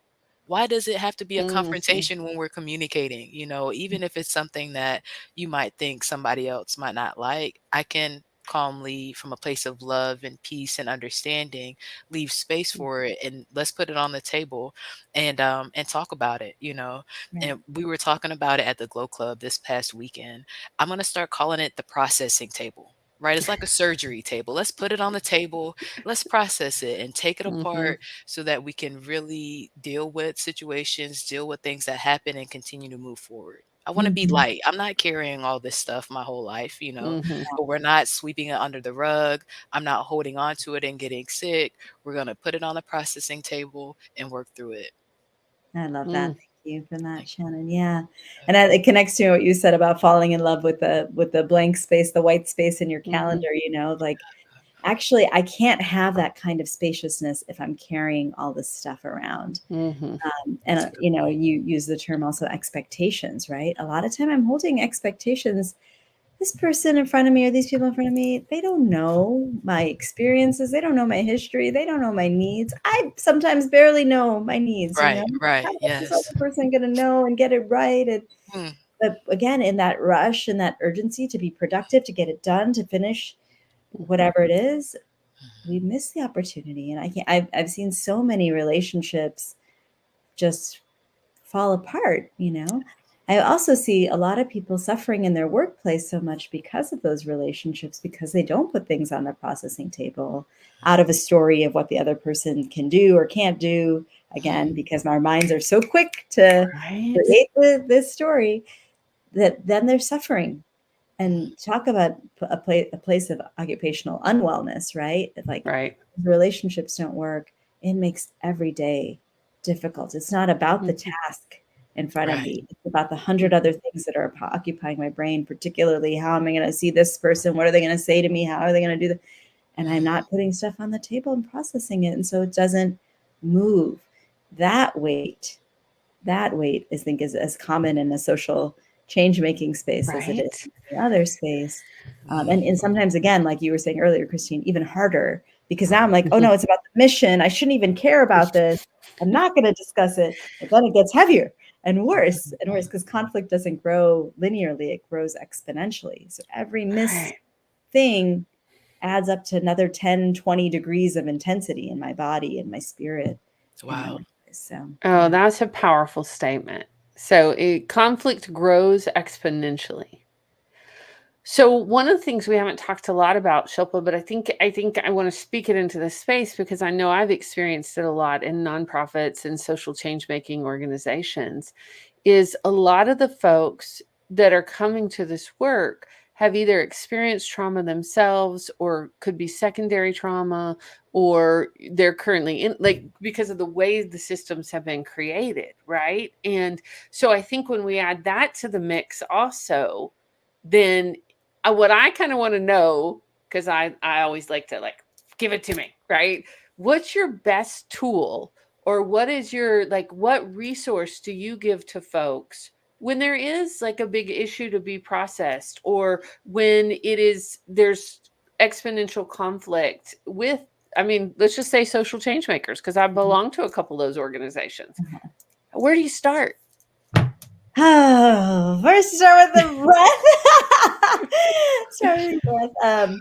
Why does it have to be a Mhm. confrontation when we're communicating? Even if it's something that you might think somebody else might not like, I can calmly, from a place of love and peace and understanding, leave space for it, and let's put it on the table and talk about it. Right. And we were talking about it at the Glow Club this past weekend. I'm going to start calling it the processing table. Right? It's like a surgery table. Let's put it on the table. Let's process it and take it Mhm. apart so that we can really deal with situations, deal with things that happen, and continue to move forward. I want to be Mhm. light. I'm not carrying all this stuff my whole life, Mhm. but we're not sweeping it under the rug. I'm not holding on to it and getting sick. We're going to put it on the processing table and work through it. I love that. Mm. Thank you for that, Like, Shannon. Yeah. And it connects to what you said about falling in love with the blank space, the white space in your Mhm. calendar, like actually I can't have that kind of spaciousness if I'm carrying all this stuff around. Mhm. that's And a good point. you use the term also expectations, right? A lot of time I'm holding expectations. This person in front of me or these people in front of me, they don't know my experiences. They don't know my history. They don't know my needs. I sometimes barely know my needs, Right, How right. is this Yes. other person going to know and get it right? And Mm, but again, in that rush and that urgency to be productive, to get it done, to finish Mhm. whatever it is, we miss the opportunity. And I've seen so many relationships just fall apart. I also see a lot of people suffering in their workplace so much because of those relationships, because they don't put things on the processing table out of a story of what the other person can do or can't do. mhm. Again, because our minds are so quick to Right? create this story that then they're suffering. And talk about a place of occupational unwellness, right? Like Right. relationships don't work, it makes every day difficult. It's not about the Mhm. task in front of Right. me. It's about the 100 other Mhm. things that are occupying my brain, particularly how am I going to see this person? What are they going to say to me? How are they going to do that? And I'm Mhm. not putting stuff on the table and processing it. And so it doesn't move. That weight that weight, I think, is as common in a social change making space as it is Right? in any other space. Mhm. And sometimes, again, like you were saying earlier, Christine, even harder because now I'm like, oh Mhm. no, it's about the mission. I shouldn't even care about this. I'm not going to discuss it. But then it gets heavier and worse because conflict doesn't grow linearly, it grows exponentially. So every missed Right. thing adds up to another 10, 20 degrees of intensity in my body, in my spirit, in my Wow. workplace. So, Oh, yeah. that's a powerful statement. So, conflict grows exponentially. So one of the things we haven't talked a lot about, Shilpa, but I think I want to speak it into this space because I know I've experienced it a lot in nonprofits and social change making organizations, is a lot of the folks that are coming to this work have either experienced trauma themselves or could be secondary trauma, or they're currently in, like, because of the way the systems have been created, right? And so I think when we add that to the mix also, then what I kind of want to know, because I always like to, like, give it to me, right? What's your best tool, or what is your, like, what resource do you give to folks when there is like a big issue to be processed, or when there's exponential conflict with, I mean, let's just say social change makers, because I belong to a couple of those organizations. Where do you start? Oh, first start with the breath. Start with the breath.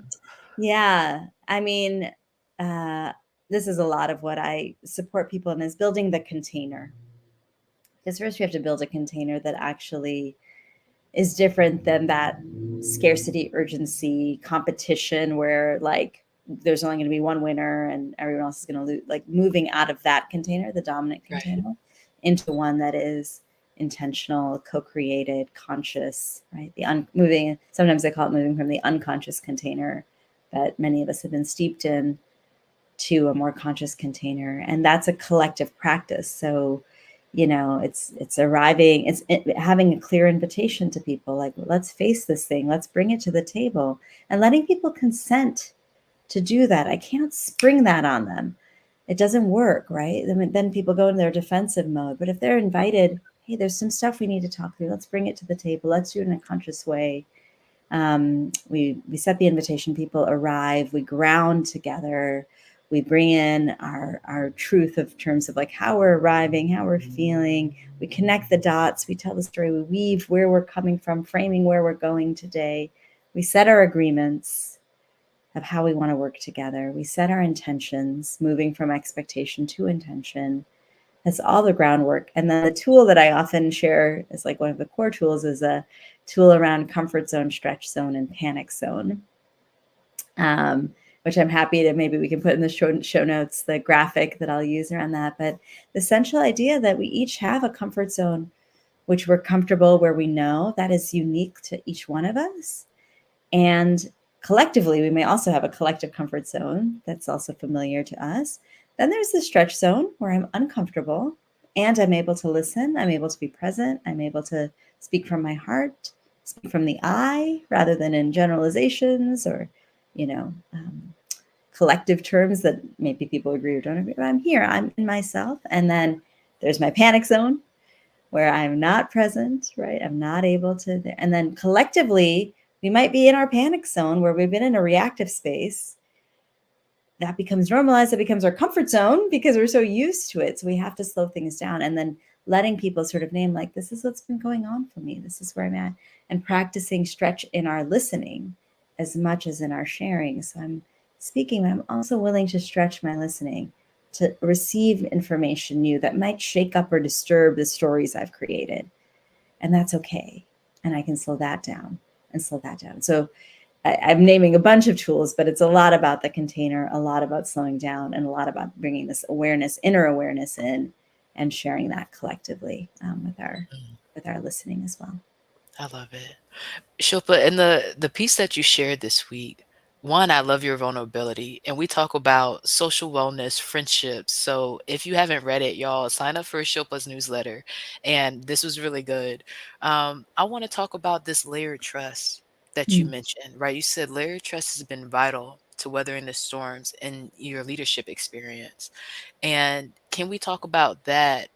Yeah, I mean, uh, this is a lot of what I support people in is building the container. Because first we have to build a container that actually is different than that scarcity, urgency, competition where like there's only going to be one winner and everyone else is going to lose. Like moving out of that container, the dominant Right. container, into one that is intentional, co-created, conscious, right? Moving, sometimes they call it moving from the unconscious container that many of us have been steeped in to a more conscious container. And that's a collective practice. So it's arriving, having a clear invitation to people, like, let's face this thing, let's bring it to the table, and letting people consent to do that. I can't spring that on them. It doesn't work, right? Then people go in their defensive mode. But if they're invited, hey, there's some stuff we need to talk through, let's bring it to the table, let's do it in a conscious way. We set the invitation, people arrive, we ground together, We bring in our truth of terms of like how we're arriving, how we're feeling. We connect the dots. We tell the story. We weave where we're coming from, framing where we're going today. We set our agreements of how we want to work together. We set our intentions, moving from expectation to intention. That's all the groundwork. And then the tool that I often share is like one of the core tools is a tool around comfort zone, stretch zone, and panic zone. Which I'm happy to, maybe we can put in the show notes, the graphic that I'll use around that. But the essential idea that we each have a comfort zone, which we're comfortable, where we know that is unique to each one of us. And collectively, we may also have a collective comfort zone that's also familiar to us. Then there's the stretch zone where I'm uncomfortable and I'm able to listen. I'm able to be present. I'm able to speak from my heart, speak from the I rather than in generalizations or, collective terms that maybe people agree or don't agree. But I'm here, I'm in myself. And then there's my panic zone where I'm not present, right? I'm not able to. And then collectively, we might be in our panic zone where we've been in a reactive space. That becomes normalized. That becomes our comfort zone because we're so used to it. So we have to slow things down and then letting people sort of name like, this is what's been going on for me. This is where I'm at. And practicing stretch in our listening as much as in our sharing. So I'm speaking, but I'm also willing to stretch my listening to receive information new that might shake up or disturb the stories I've created. And that's okay. And I can slow that down and slow that down. So I'm naming a bunch of tools, but it's a lot about the container, a lot about slowing down, and a lot about bringing this awareness, inner awareness in, and sharing that collectively with our listening as well. I love it. Shilpa, in the piece that you shared this week, one, I love your vulnerability, and we talk about social wellness, friendships. So if you haven't read it, y'all, sign up for Shilpa's newsletter. And this was really good. I want to talk about this layered trust that you Mm. mentioned, right? You said layered trust has been vital to weathering the storms in your leadership experience. And can we talk about that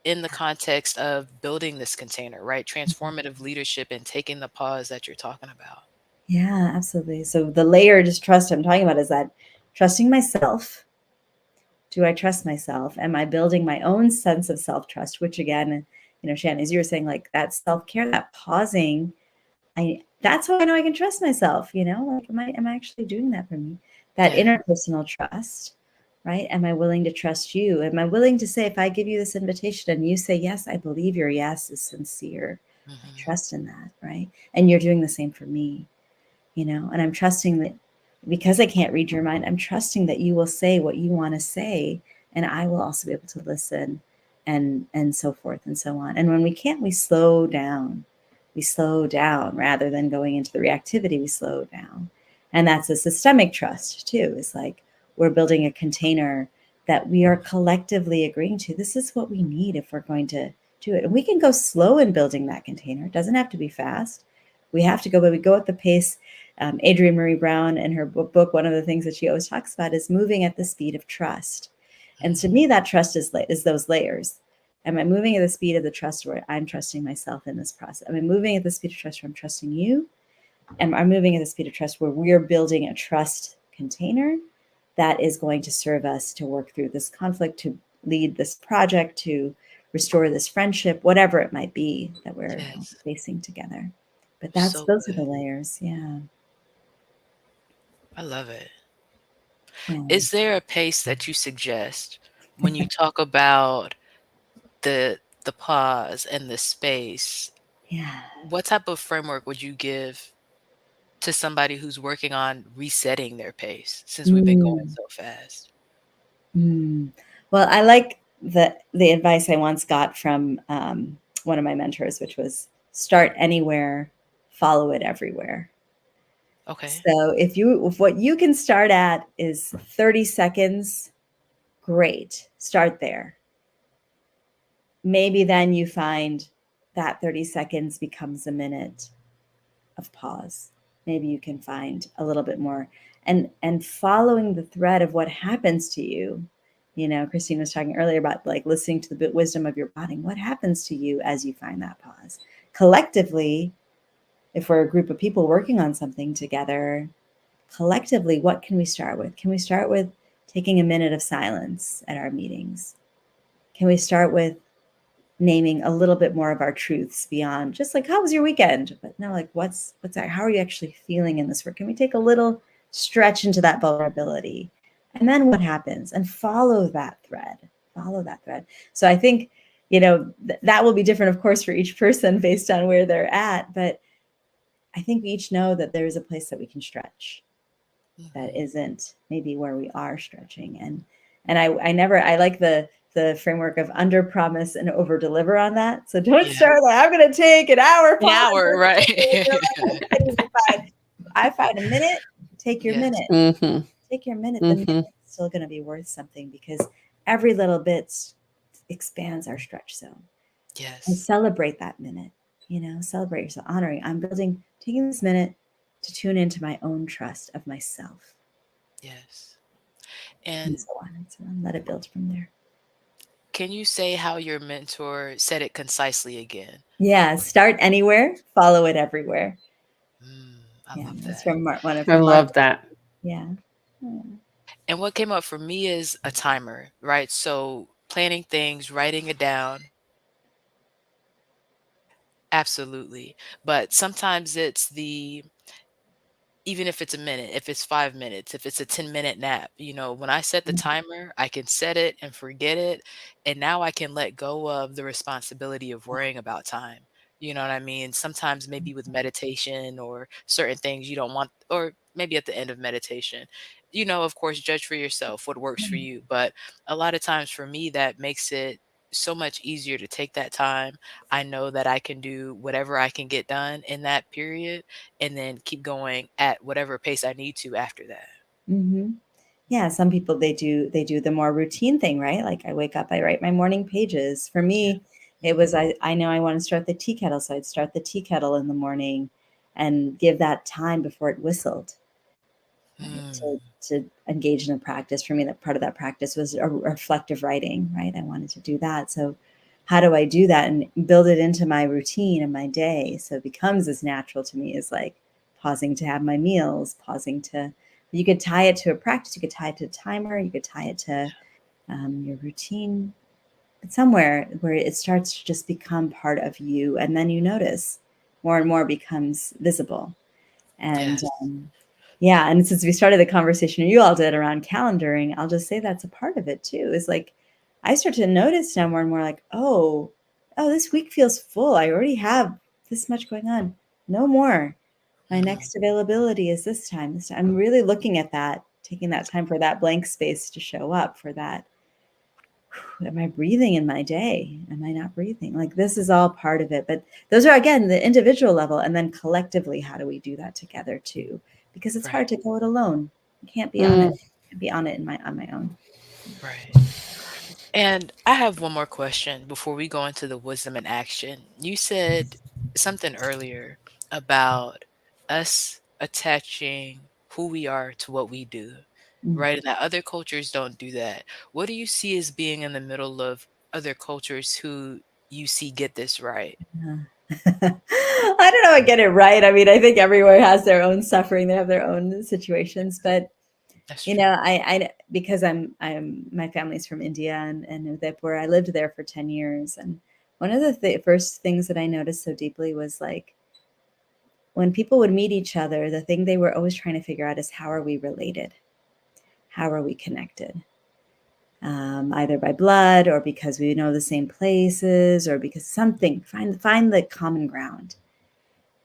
in the context of building this container, right? Transformative leadership and taking the pause that you're talking about. Yeah, absolutely. So the layered trust I'm talking about is that trusting myself. Do I trust myself? Am I building my own sense of self-trust? Which again, Shannon, as you were saying, like that self-care, that pausing, that's how I know I can trust myself, like am I actually doing that for me? That Yeah. interpersonal trust, right? Am I willing to trust you? Am I willing to say, if I give you this invitation and you say yes, I believe your yes is sincere. I Hmm. trust in that, right? And you're doing the same for me, and I'm trusting that because I can't read your mind, I'm trusting that you will say what you want to say, and I will also be able to listen and so forth and so on. And when we can't, we slow down. We slow down rather than going into the reactivity, we slow down. And that's a systemic trust too. It's like we're building a container that we are collectively agreeing to. This is what we need if we're going to do it. And we can go slow in building that container. It doesn't have to be fast. We have to go, but we go at the pace. Adrienne Marie Brown, in her book, one of the things that she always talks about is moving at the speed of trust. And to Hmm. me, that trust is those layers. Am I moving at the speed of the trust where I'm trusting myself in this process? Am I moving at the speed of trust where I'm trusting you? Am I moving at the speed of trust where we're building a trust container that is going to serve us to work through this conflict, to lead this project, to restore this friendship, whatever it might be that we're Yes. facing together? But So those are the good. layers. Yeah. I love it. Yeah. Is there a pace that you suggest when you talk about the pause and the space? Yeah. What type of framework would you give to somebody who's working on resetting their pace since we've been going Mm, so fast? mm. Well, I like the advice I once got from one of my mentors, which was start anywhere, follow it everywhere. Okay. So if what you can start at is 30 seconds, great. Start there. Maybe then you find that 30 seconds becomes a minute of pause. Maybe you can find a little bit more and following the thread of what happens to you. Christine was talking earlier about like listening to the wisdom of your body. What happens to you as you find that pause? Collectively, if we're a group of people working on something together, collectively, what can we start with? Can we start with taking a minute of silence at our meetings? Can we start with naming a little bit more of our truths beyond just like, how was your weekend? But no, like, what's that? How are you actually feeling in this work? Can we take a little stretch into that vulnerability? And then what happens? And follow that thread. Follow that thread. So I think, that will be different, of course, for each person based on where they're at. But I think we each know that there is a place that we can stretch that isn't maybe where we are stretching. And I like the framework of under promise and over deliver on that. So don't Yeah. start like, I'm going to take an hour An pause. hour, right. I find a minute, take your Yes. minute. Mm-hmm. Take your minute. The Mm-hmm. minute's still going to be worth something because every little bit expands our stretch zone. And Yes. celebrate that minute, celebrate yourself, honoring. Taking this minute to tune into my own trust of myself, Yes. and And so on and so on. Let it build from there. can you say how your mentor said it concisely again? Yeah, start anywhere, follow it everywhere. I Yeah, love that's that. from I Mark. love that. Yeah. Yeah. And what came up for me is a timer, right? So planning things, writing it down. Absolutely. But sometimes it's even if it's a minute, if it's 5 minutes, if it's a 10-minute nap, when I set the timer, I can set it and forget it. And now I can let go of the responsibility of worrying about time. You know what I mean? Sometimes maybe with meditation or certain things you don't want, or maybe at the end of meditation, of course, judge for yourself what works for you. But a lot of times for me, that makes it so much easier to take that time. I know that I can do whatever I can get done in that period and then keep going at whatever pace I need to after that. Mm-hmm. Yeah, some people they do the more routine thing, right? Like I wake up, I write my morning pages. For Yeah. me, it was I know I want to start the tea kettle, so I'd start the tea kettle in the morning and give that time before it whistled, right? Mm, To engage in a practice. For me, that part of that practice was a reflective writing, right? I wanted to do that. So how do I do that and build it into my routine and my day so it becomes as natural to me as like pausing to have my meals, pausing to you could tie it to a practice, you could tie it to a timer, you could tie it to your routine, but somewhere where it starts to just become part of you. And then you notice more and more becomes visible. And yes. yeah, and since we started the conversation you all did around calendaring, I'll just say that's a part of it too. Is like I start to notice now more and more like, oh, this week feels full. I already have this much going on. No more. My Mm, next availability is this time. This time. I'm really looking at that, taking that time for that blank space to show up for that. Am I breathing in my day? Am I not breathing? Like this is all part of it. But those are again the individual level, and then collectively, how do we do that together too? Because it's hard right. to go it alone. You can't be on it. Mm. Be on it on my own. Right. And I have one more question before we go into the wisdom and action. You said something earlier about us attaching who we are to what we do, Mm. right? And that other cultures don't do that. What do you see as being in the middle of other cultures who you see get this right? Yeah. I don't know. I get it right. I mean, I think everywhere has their own suffering. They have their own situations, but That's true. I because I'm my family's from India and Udaipur. I lived there for 10 years, and one of the first things that I noticed so deeply was like when people would meet each other, the thing they were always trying to figure out is how are we related, how are we connected, either by blood or because we know the same places or because something. Find the common ground.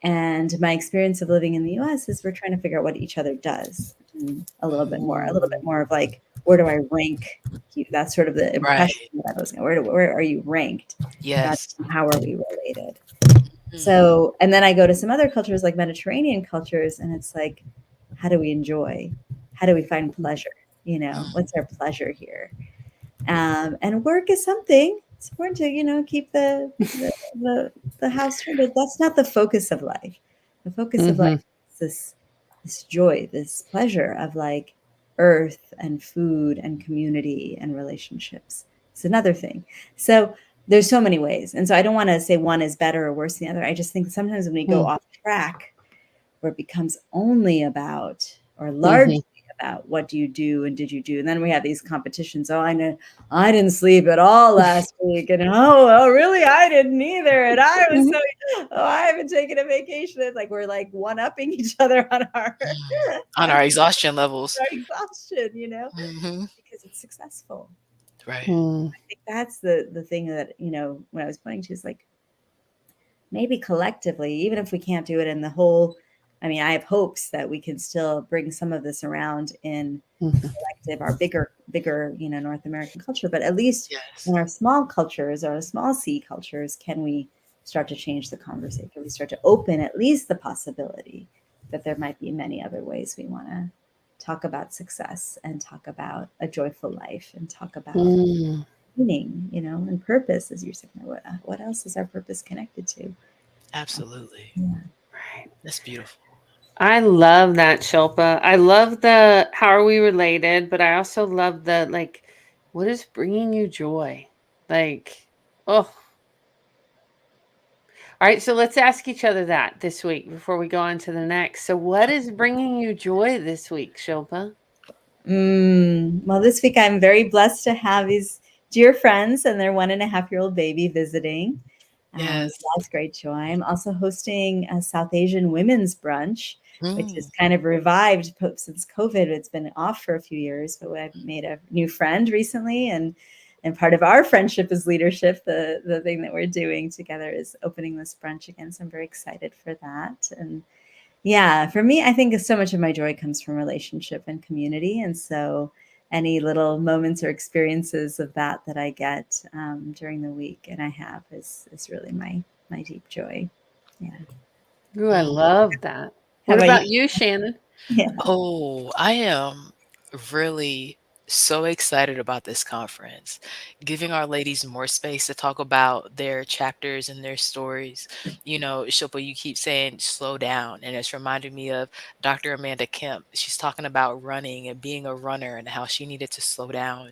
And my experience of living in the US is we're trying to figure out what each other does. And a little bit more of like, where do I rank you? That's sort of the Right. impression that I was going, where are you ranked? Rather Yes. than how are we related? Mm, So, and then I go to some other cultures like Mediterranean cultures, and it's like, how do we enjoy? How do we find pleasure? mm, What's our pleasure here? And work is something. It's important to keep the house turned, but that's not the focus of life. The focus of life Mm-hmm. is this joy, this pleasure of like earth and food and community and relationships. It's another thing. So there's so many ways, and so I don't want to say one is better or worse than the other. I just think sometimes when we go off track, where it becomes only about or largely Mm-hmm. about what do you do and did you do? And then we have these competitions. Oh, I know I didn't sleep at all last week. And oh, really? I didn't either. And I was so, oh, I haven't taken a vacation. It's like we're like one upping each other on our, Mm. On on our exhaustion levels. our exhaustion, Mhm. because it's successful. Right. Hmm. I think that's the thing that, when I was pointing to is like, maybe collectively, even if we can't do it in the whole, I mean, I have hopes that we can still bring some of this around in collective, our bigger, North American culture, but at least Yes. in our small cultures or small C cultures, can we start to change the conversation? Can we start to open at least the possibility that there might be many other ways we want to talk about success and talk about a joyful life and talk about Hmm. meaning, and purpose, as you're saying. What else is our purpose connected to? Absolutely. Yeah. Right. That's beautiful. I love that, Shilpa. I love the how are we related, but I also love the like, what is bringing you joy? Like, oh, all right. So let's ask each other that this week before we go on to the next. So, what is bringing you joy this week, Shilpa? Well, this week I'm very blessed to have these dear friends and their 1.5-year-old baby visiting. So Yes. that's great joy. I'm also hosting a South Asian women's brunch, which is Mm. kind of revived since COVID. It's been off for a few years, but I've made a new friend recently, and part of our friendship is leadership. The thing that we're doing together is opening this brunch again. So I'm very excited for that. And yeah, for me, I think so much of my joy comes from relationship and community. And so any little moments or experiences of that I get during the week and I have is really my deep joy. Yeah. Ooh, I Mm. love that. How What about you? about you, Shannon? Yeah. Oh, I am really so excited about this conference, giving our ladies more space to talk about their chapters and their stories. Shilpa, you keep saying slow down, and it's reminding me of Dr. Amanda Kemp. She's talking about running and being a runner and how she needed to slow down.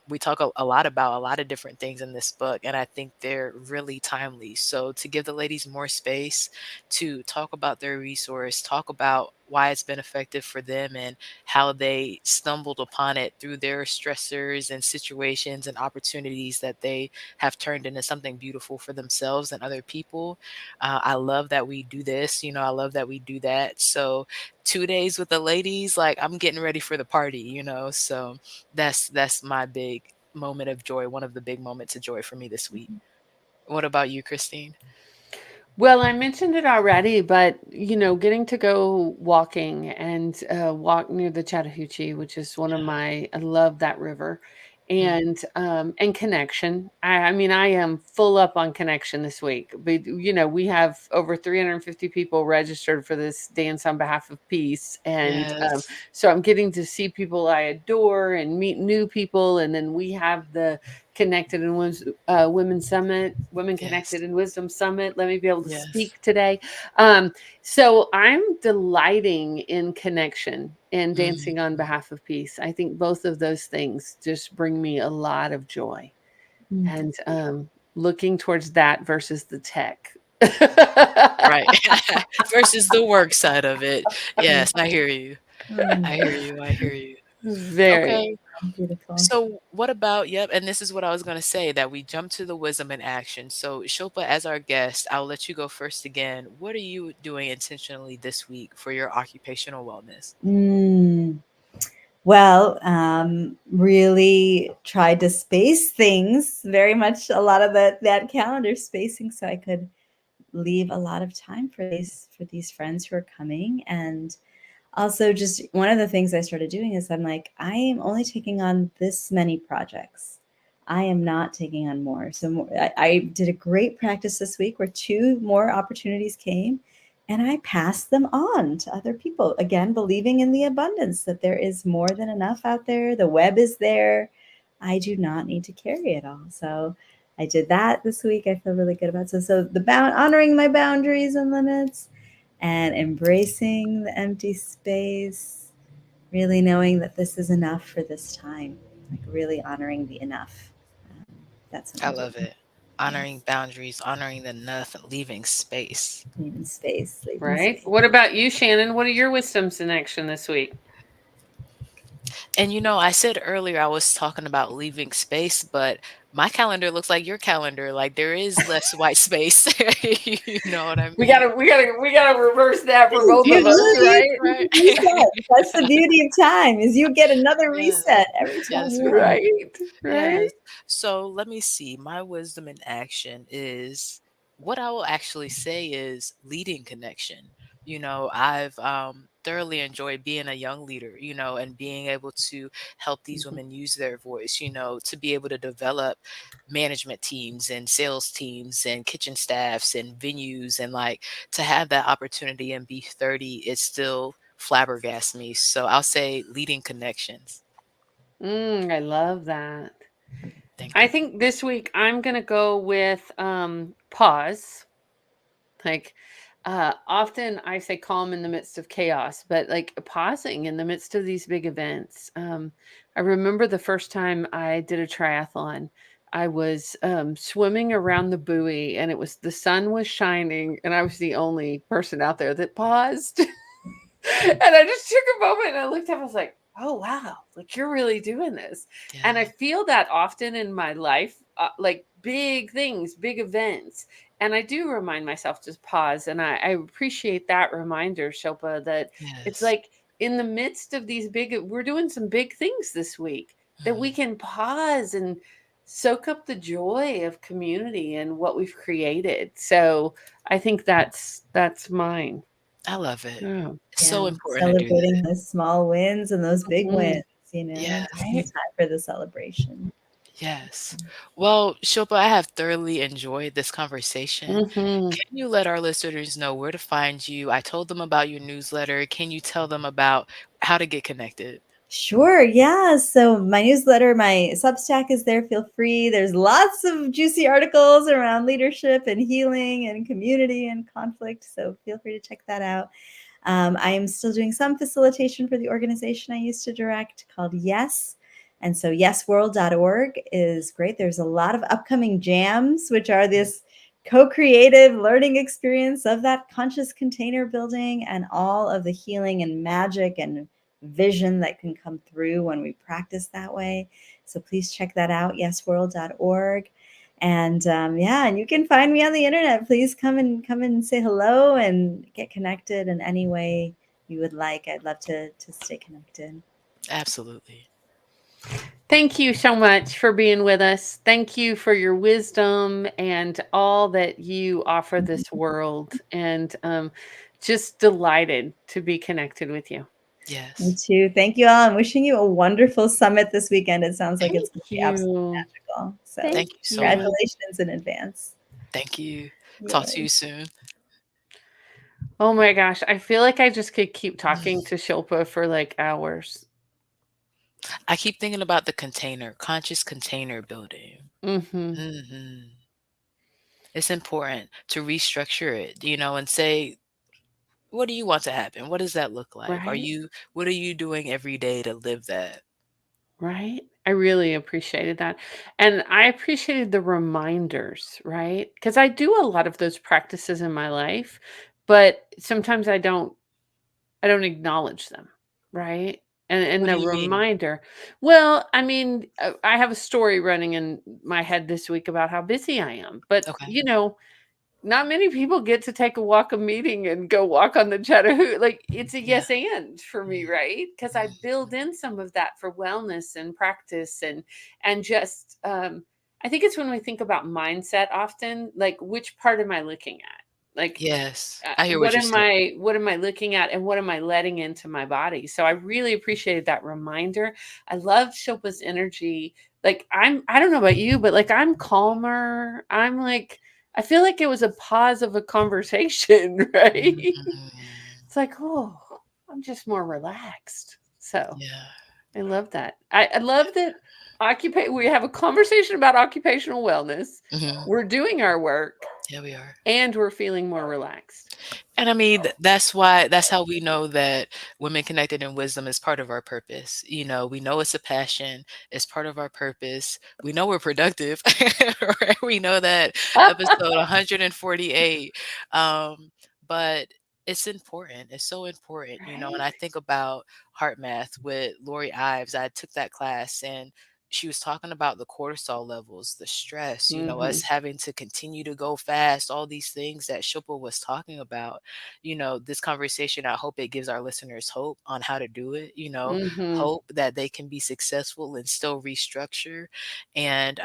We talk a lot about a lot of different things in this book, and I think they're really timely. So to give the ladies more space to talk about their resource, talk about why it's been effective for them and how they stumbled upon it through their stressors and situations and opportunities that they have turned into something beautiful for themselves and other people. I love that we do this. I love that we do that. So 2 days with the ladies, like I'm getting ready for the party. So that's my big moment of joy, one of the big moments of joy for me this week. What about you, Christine? Well, I mentioned it already, but getting to go walking and walk near the Chattahoochee, which is one of my, I love that river, Mm. and connection. I mean, I am full up on connection this week. But we have over 350 people registered for this dance on behalf of peace, and Yes. so I'm getting to see people I adore and meet new people, and then we have the Connected and Women Summit, Women Yes. Connected in Wisdom Summit. Let me be able to Yes. speak today. Um, so I'm delighting in connection and Mm. dancing on behalf of peace. I think both of those things just bring me a lot of joy, Mm. and looking towards that versus the tech. Right. Versus the work side of it. Mm. Yes, I hear you. Mm. I hear you. I hear you. Very. Okay. Beautiful. So what about, yep, and this is what I was going to say, that we jump to the wisdom in action. So Shilpa, as our guest, I'll let you go first again. What are you doing intentionally this week for your occupational wellness? Mm. Well, really tried to space things very much, a lot of that calendar spacing, so I could leave a lot of time for these friends who are coming. And also, just one of the things I started doing is I'm like, I am only taking on this many projects. I am not taking on more. So I did a great practice this week where two more opportunities came and I passed them on to other people. Again, believing in the abundance that there is more than enough out there. The web is there. I do not need to carry it all. So I did that this week. I feel really good about it. So honoring my boundaries and limits and embracing the empty space, really knowing that this is enough for this time, like really honoring the enough. Um, that's what I I'm love doing. it. Yeah. Honoring boundaries, honoring the nothing, leaving space. Leaving space, leaving Right. space. What about you, Shannon? What are your wisdoms in action this week? And I said earlier I was talking about leaving space, but my calendar looks like your calendar. Like there is less white space. You know what I We mean? gotta, we gotta, we gotta reverse that for You both of us, literally right? Right. reset. That's the beauty of time is you get another Yes. reset every time Yes, you right. end. Right, right. Yes. So let me see. My wisdom in action is what I will actually say is leading connection. I've thoroughly enjoyed being a young leader, and being able to help these Mhm. women use their voice, to be able to develop management teams and sales teams and kitchen staffs and venues and like to have that opportunity and be 30, it still flabbergasts me. So I'll say leading connections. I love that. Thank I you. think this week I'm gonna go with pause. Like, often I say calm in the midst of chaos, but like pausing in the midst of these big events. I remember the first time I did a triathlon. I was swimming around the buoy, and the sun was shining, and I was the only person out there that paused. And I just took a moment and I looked up. I was like, "Oh wow, like you're really doing this." And I Yeah. feel that often in my life, like big things, big events. And I do remind myself to pause. And I appreciate that reminder, Shilpa, that it's Yes. like in the midst of these we're doing some big things this week, that we Mhm. can pause and soak up the joy of community and what we've created. So I think that's mine. I love it. Yeah. It's so Yeah, important to do that. celebrating those small wins and those big Mhm. wins, taking Yes. Right? time for the celebration. Yes. Well, Shilpa, I have thoroughly enjoyed this conversation. Mhm. Can you let our listeners know where to find you? I told them about your newsletter. Can you tell them about how to get connected? Sure. Yeah. So my newsletter, my Substack is there. Feel free. There's lots of juicy articles around leadership and healing and community and conflict. So feel free to check that out. I am still doing some facilitation for the organization I used to direct called Yes. And so yesworld.org is great. There's a lot of upcoming jams, which are this co-creative learning experience of that conscious container building and all of the healing and magic and vision that can come through when we practice that way. So please check that out, yesworld.org. And yeah, and you can find me on the internet. Please come and say hello and get connected in any way you would like. I'd love to stay connected. Absolutely. Thank you so much for being with us. Thank you for your wisdom and all that you offer this world. And just delighted to be connected with you. Me Yes. too. Thank you all. I'm wishing you a wonderful summit this weekend. It sounds like Thank it's going to be absolutely you. magical. So Thank Thank you so much. you. congratulations in advance. Thank you. Talk to Yay. you soon. Oh my gosh. I feel like I just could keep talking to Shilpa for like hours. I keep thinking about the container, conscious container building. Hmm. Mhm. It's important to restructure it, and say, what do you want to happen? What does that look like? Right? What are you doing every day to live that? Right? I really appreciated that. And I appreciated the reminders, right? Because I do a lot of those practices in my life, but sometimes I don't acknowledge them, right? And What do the you mean? reminder, well, I mean, I have a story running in my head this week about how busy I am, but Okay. not many people get to take a walk a meeting and go walk on the Chattahoochee. Like it's a Yeah. yes and for me, Mhm. right? Because I build in some of that for wellness and practice and just I think it's when we think about mindset often, like which part am I looking at? Like Yes. I hear what what you're am saying. I looking at and what am I letting into my body? So I really appreciated that reminder. I love Shilpa's energy. Like I don't know about you, but like I'm calmer. I'm like I feel like it was a pause of a conversation, right? Mhm. It's like, oh, I'm just more relaxed. So Yeah. I love that. I love that we have a conversation about occupational wellness. Mhm. We're doing our work Yeah, we are. and we're feeling more relaxed. And I mean, that's how we know that Women Connected in Wisdom is part of our purpose. We know it's a passion, it's part of our purpose. We know we're productive, right? We know that episode 148. But It's important. It's so important, and I right? think about heart math with Lori Ives. I took that class and she was talking about the cortisol levels, the stress, us Mhm. having to continue to go fast, all these things that Shilpa was talking about. This conversation, I hope it gives our listeners hope on how to do it, Mhm. hope that they can be successful and still restructure. And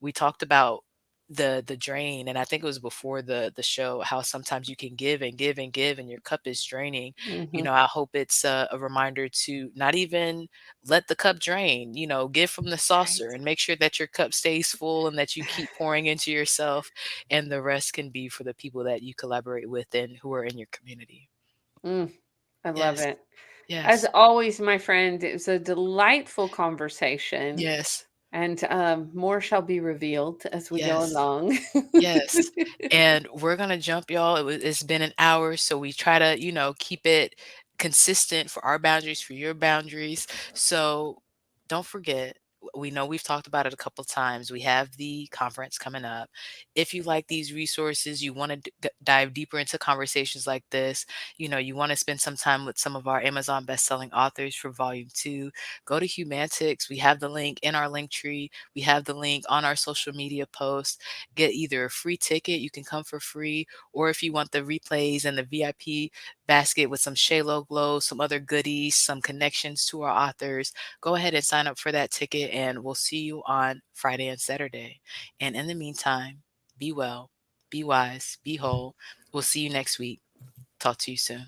we talked about the drain, and I think it was before the show, how sometimes you can give and give and give and your cup is draining. Mhm. I hope it's a reminder to not even let the cup drain. Give from the saucer Right. and make sure that your cup stays full and that you keep pouring into yourself, and the rest can be for the people that you collaborate with and who are in your community. Mm, I love Yes. it. As Yes. always, my friend, it was a delightful conversation, Yes. and more shall be revealed as we go Yes. along. Yes, and we're gonna jump, y'all. It's been an hour, so we try to, keep it consistent for our boundaries, for your boundaries. So don't forget, we know we've talked about it a couple times. We have the conference coming up. If you like these resources, you want to dive deeper into conversations like this, you want to spend some time with some of our Amazon best-selling authors for volume 2, go to Humantix. We have the link in our link tree. We have the link on our social media posts. Get either a free ticket, you can come for free, or if you want the replays and the VIP basket with some Shalo Glow, some other goodies, some connections to our authors, go ahead and sign up for that ticket, and we'll see you on Friday and Saturday. And in the meantime, be well, be wise, be whole. We'll see you next week. Talk to you soon.